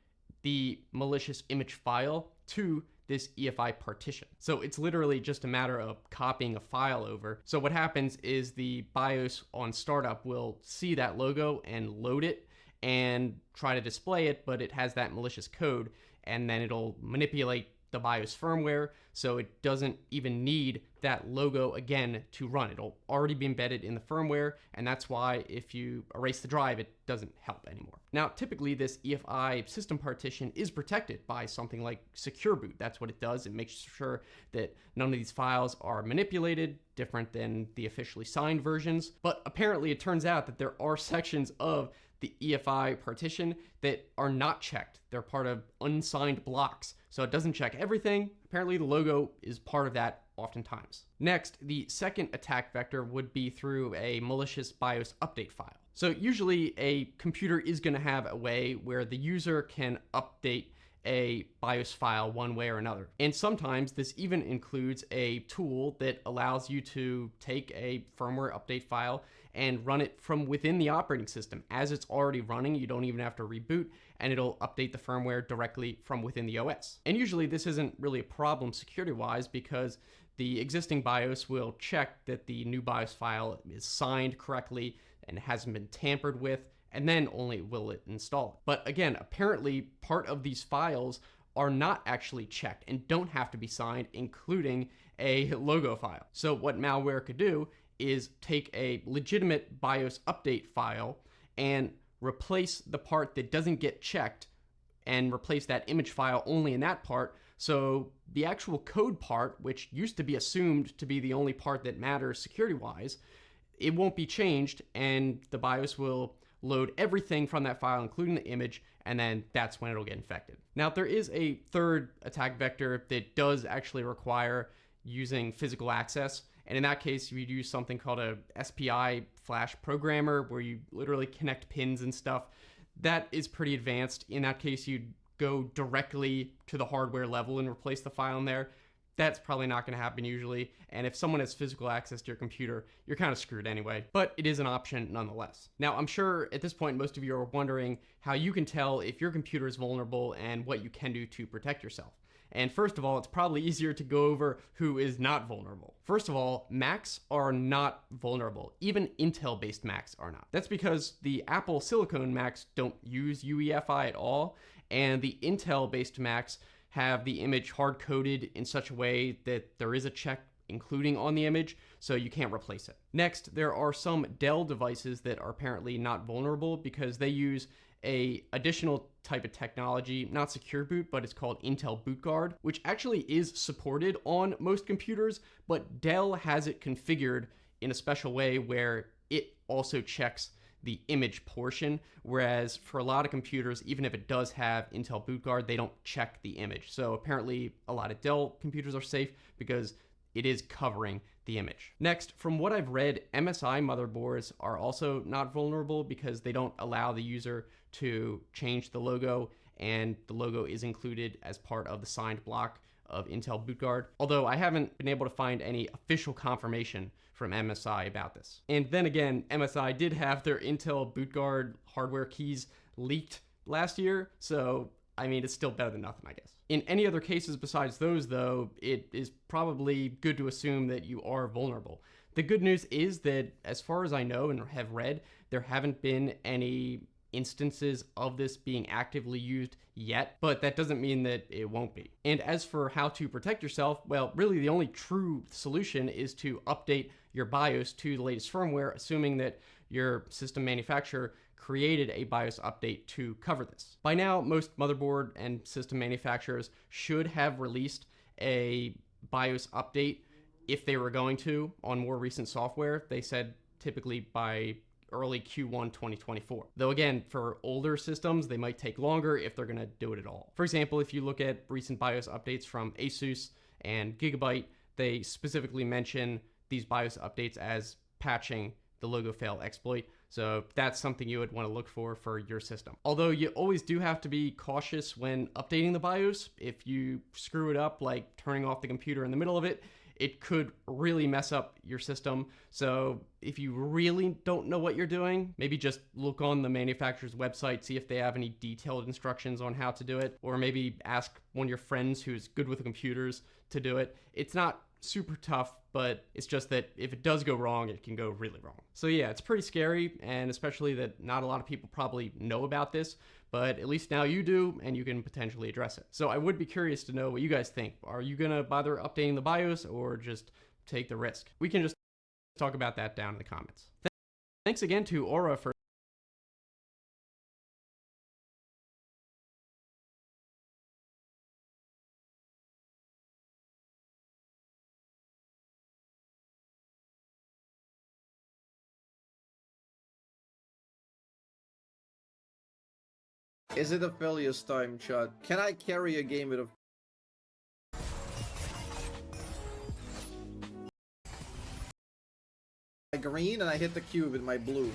the malicious image file to this EFI partition. So it's literally just a matter of copying a file over. So what happens is the BIOS on startup will see that logo and load it and try to display it, but it has that malicious code, and then it'll manipulate the BIOS firmware so it doesn't even need that logo again to run. It'll already be embedded in the firmware, and that's why if you erase the drive, it doesn't help anymore. Now, typically this EFI system partition is protected by something like Secure Boot. That's what it does. It makes sure that none of these files are manipulated, different than the officially signed versions. But apparently it turns out that there are sections of the EFI partition that are not checked. They're part of unsigned blocks. So it doesn't check everything. Apparently the logo is part of that oftentimes. Next, the second attack vector would be through a malicious BIOS update file. So usually a computer is going to have a way where the user can update a BIOS file one way or another. And sometimes this even includes a tool that allows you to take a firmware update file and run it from within the operating system. As it's already running, you don't even have to reboot, and it'll update the firmware directly from within the OS. And usually this isn't really a problem security-wise, because the existing BIOS will check that the new BIOS file is signed correctly and hasn't been tampered with, and then only will it install it. But again, apparently part of these files are not actually checked and don't have to be signed, including a logo file. So what malware could do is take a legitimate BIOS update file and replace the part that doesn't get checked and replace that image file only in that part. So the actual code part, which used to be assumed to be the only part that matters security-wise, it won't be changed, and the BIOS will load everything from that file, including the image, and then that's when it'll get infected. Now, there is a third attack vector that does actually require using physical access. And in that case, you'd use something called a SPI flash programmer, where you literally connect pins and stuff. That is pretty advanced. In that case, you'd go directly to the hardware level and replace the file in there. That's probably not going to happen usually. And if someone has physical access to your computer, you're kind of screwed anyway. But it is an option nonetheless. Now, I'm sure at this point, most of you are wondering how you can tell if your computer is vulnerable and what you can do to protect yourself. And first of all, it's probably easier to go over who is not vulnerable. First of all, Macs are not vulnerable. Even Intel-based Macs are not. That's because the Apple Silicon Macs don't use UEFI at all, and the Intel-based Macs have the image hard-coded in such a way that there is a check including on the image, so you can't replace it. Next, there are some Dell devices that are apparently not vulnerable because they use a additional type of technology, not Secure Boot, but it's called Intel Boot Guard, which actually is supported on most computers, but Dell has it configured in a special way where it also checks the image portion, whereas for a lot of computers, even if it does have Intel Boot Guard, they don't check the image. So apparently a lot of Dell computers are safe because it is covering the image. Next, from what I've read, MSI motherboards are also not vulnerable because they don't allow the user to change the logo, and the logo is included as part of the signed block of Intel Boot Guard, although I haven't been able to find any official confirmation from MSI about this. And then again, MSI did have their Intel Boot Guard hardware keys leaked last year, so I mean, it's still better than nothing, I guess. In any other cases besides those, though, it is probably good to assume that you are vulnerable. The good news is that, as far as I know and have read, there haven't been any instances of this being actively used yet, but that doesn't mean that it won't be. And as for how to protect yourself, well, really the only true solution is to update your BIOS to the latest firmware, assuming that your system manufacturer created a BIOS update to cover this. By now, most motherboard and system manufacturers should have released a BIOS update if they were going to on more recent software. They said typically by early Q1 2024. Though again, for older systems, they might take longer if they're going to do it at all. For example, if you look at recent BIOS updates from Asus and Gigabyte, they specifically mention these BIOS updates as patching the logo fail exploit. So that's something you would want to look for your system. Although you always do have to be cautious when updating the BIOS. If you screw it up, like turning off the computer in the middle of it, it could really mess up your system. So if you really don't know what you're doing, maybe just look on the manufacturer's website, see if they have any detailed instructions on how to do it, or maybe ask one of your friends who's good with computers to do it. It's not super tough, but it's just that if it does go wrong, it can go really wrong. So yeah, it's pretty scary, and especially that not a lot of people probably know about this, but at least now you do, and you can potentially address it. So I would be curious to know what you guys think. Are you gonna bother updating the BIOS or just take the risk? We can just talk about that down in the comments. Thanks again to Aura for Is it a Felius time, chat? Can I carry a game with a... my green and I hit the cube with my blue.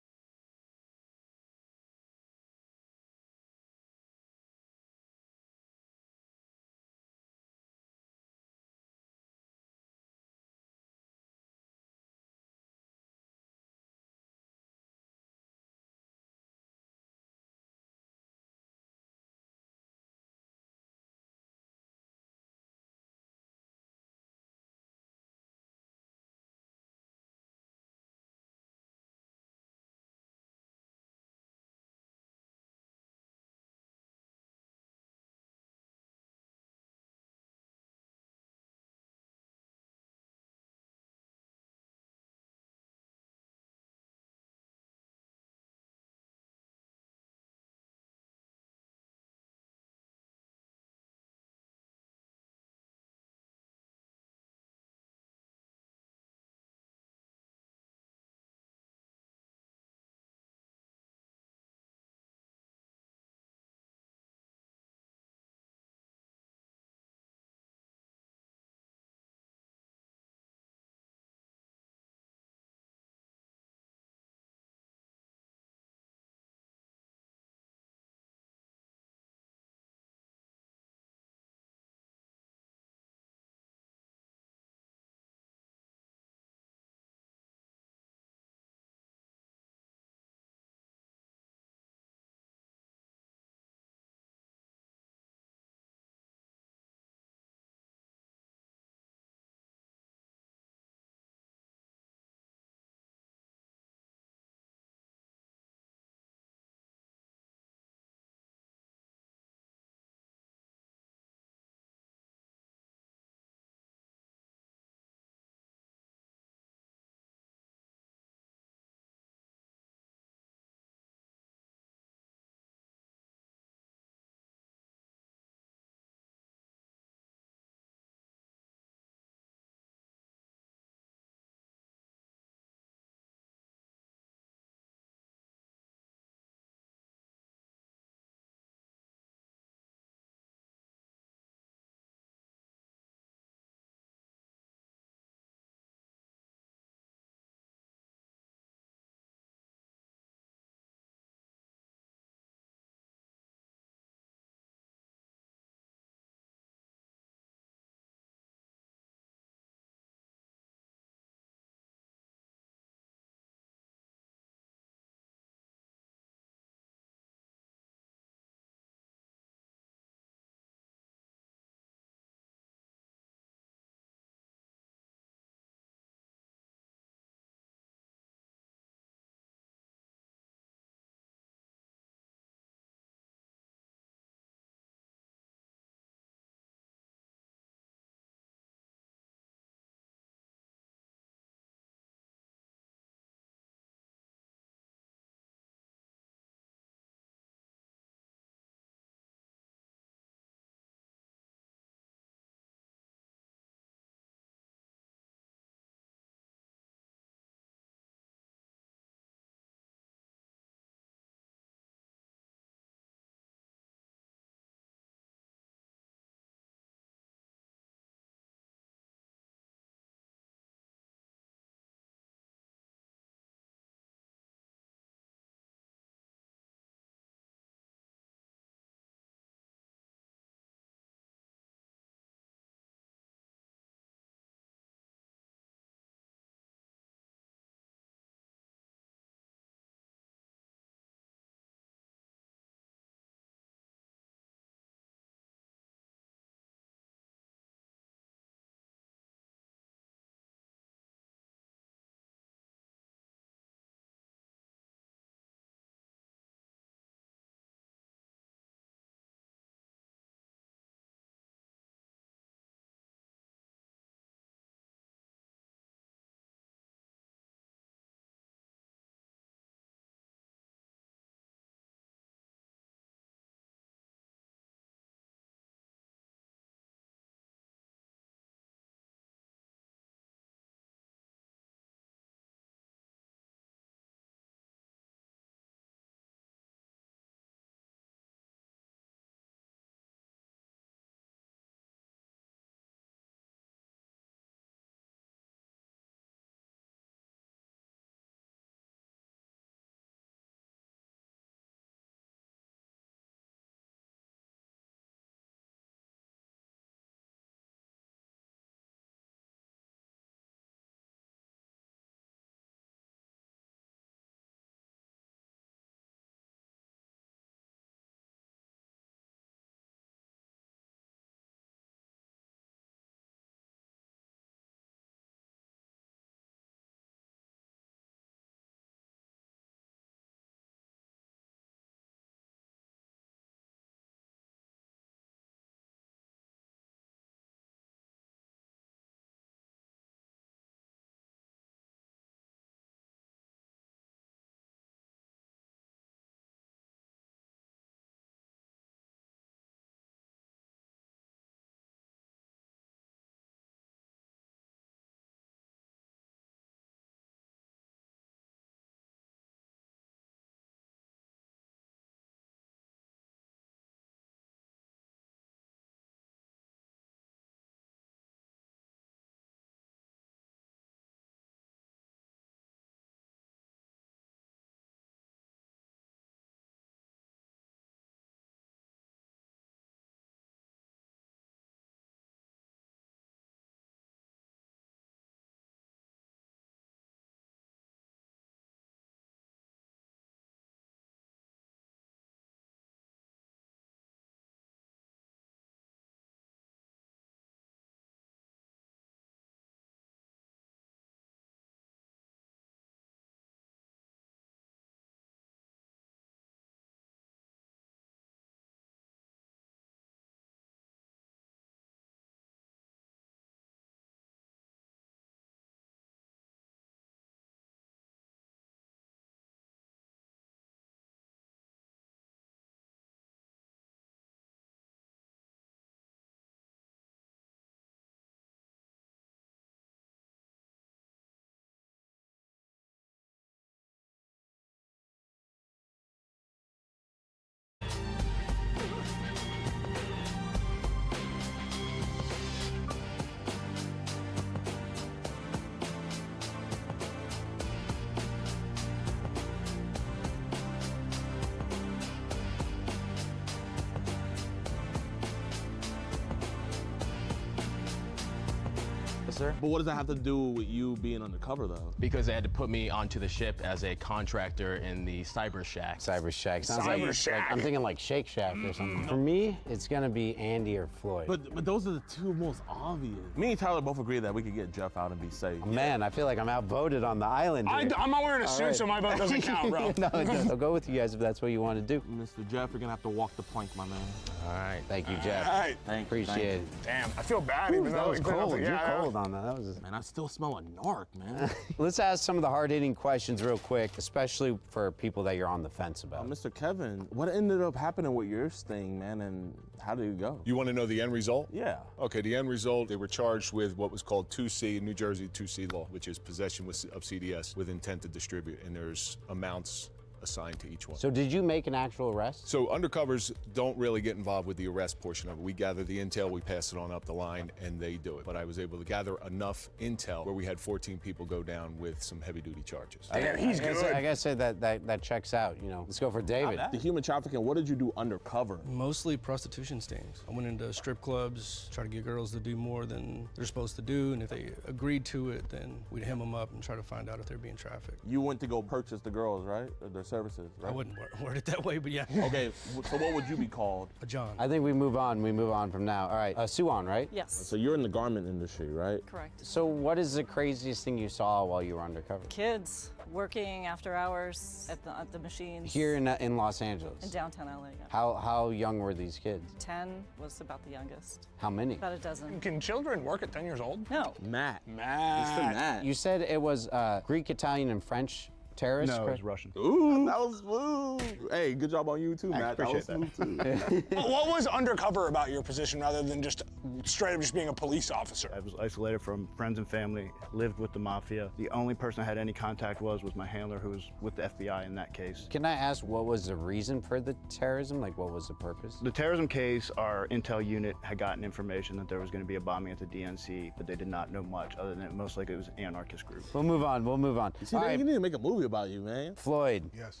officer. But what does that have to do with you being undercover, though? Because they had to put me onto the ship as a contractor in the Cyber Shack. Cyber Shack. Sounds Cyber like, Shack. I'm thinking like Shake Shack or something. For me, it's gonna be Andy or Floyd. But those are the two most obvious. Me and Tyler both agree that we could get Jeff out and be safe. Man, I feel like I'm outvoted on the island here. I'm not wearing a suit, so my vote doesn't count, bro. No, it doesn't. I'll go with you guys if that's what you want to do. Mr. Jeff, you're gonna have to walk the plank, my man. All right, thank you, Jeff. All right. Appreciate it. Damn, I feel bad even though That was it's been cold. nothing. You're Yeah, cold on that. That was. Man, I still smell a narc, man. Let's ask some of the hard-hitting questions real quick, especially for people that you're on the fence about. Mr. Kevin, what ended up happening with your sting, man, and how did it go? You want to know the end result? Yeah. Okay, the end result, they were charged with what was called 2C, New Jersey 2C law, which is possession of CDS with intent to distribute, and there's amounts assigned to each one. So did you make an actual arrest? So undercovers don't really get involved with the arrest portion of it. We gather the intel, we pass it on up the line, and they do it. But I was able to gather enough intel where we had 14 people go down with some heavy-duty charges. He's good. I gotta say that checks out. You know, let's go for David. The human trafficking, what did you do undercover? Mostly prostitution stings. I went into strip clubs, try to get girls to do more than they're supposed to do, and if they agreed to it, then we'd hem them up and try to find out if they're being trafficked. You went to go purchase the girls, right? Or their services, right? I wouldn't word it that way, but yeah. Okay, so what would you be called? A John. I think we move on. We move on from now. All right, Suwon, right? Yes. So you're in the garment industry, right? Correct. So what is the craziest thing you saw while you were undercover? Kids working after hours at the machines. Here in Los Angeles. In downtown LA, yeah. How young were these kids? 10 was about the youngest. How many? About a dozen. Can children work at 10 years old? No. Matt. Matt. You said it was Greek, Italian, and French terrorists? No, it was Russian. Ooh, that was smooth. Hey, good job on you too, Matt. That was smooth too. What was undercover about your position rather than just straight up just being a police officer? I was isolated from friends and family, lived with the mafia. The only person I had any contact was my handler, who was with the FBI in that case. Can I ask what was the reason for the terrorism? Like, what was the purpose? The terrorism case, our intel unit had gotten information that there was going to be a bombing at the DNC, but they did not know much other than most likely it was an anarchist group. We'll move on. We'll move on. See, you need to make a movie about you, man. Floyd. Yes.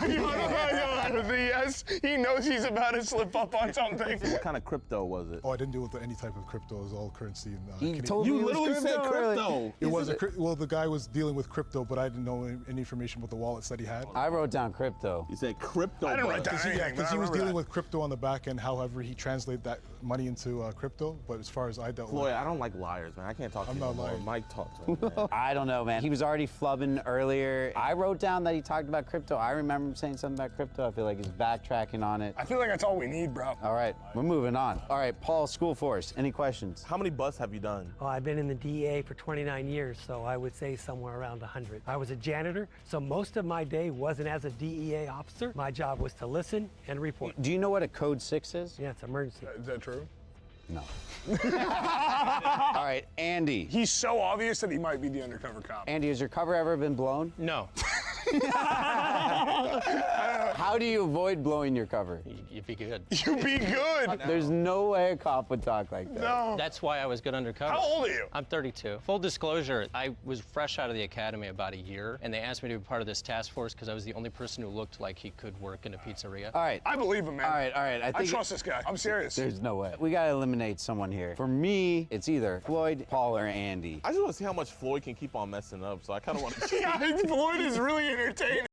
Yes, he knows he's about to slip up on something. What kind of crypto was it? Oh, I didn't deal with any type of crypto. It was all currency. And, He Canadian. told me You it was literally said crypto. crypto. It was well, the guy was dealing with crypto, but I didn't know any information about the wallets that he had. I wrote down crypto. You said crypto. I didn't write bro. down anything. Because he was dealing with crypto on the back end. However, he translated that money into crypto. But as far as I dealt Floyd, with, I don't like liars, man. I can't talk to I'm you not no more. lying. Mike talked to him, man. I don't know, man. He was already flubbing earlier. I wrote down that he talked about crypto. I remember him saying something about crypto. I feel like he's backtracking on it. I feel like that's all we need, bro. All right, we're moving on. All right, Paul, School Force, any questions? How many busts have you done? Oh, I've been in the DEA for 29 years, so I would say somewhere around 100. I was a janitor, so most of my day wasn't as a DEA officer. My job was to listen and report. Do you know what a Code 6 is? Yeah, it's emergency. Is that true? No. All right, Andy. He's so obvious that he might be the undercover cop. Andy, has your cover ever been blown? No. How do you avoid blowing your cover? You'd be good. You be good. There's no way a cop would talk like that. No. That's why I was good undercover. How old are you? I'm 32. Full disclosure, I was fresh out of the academy about a year, and they asked me to be part of this task force because I was the only person who looked like he could work in a pizzeria. All right. I believe him, man. All right. I trust this guy. I'm serious. There's no way. We gotta eliminate someone here. For me, it's either Floyd, Paul, or Andy. I just want to see how much Floyd can keep on messing up, so I kind of want to. Yeah, Floyd is really entertaining.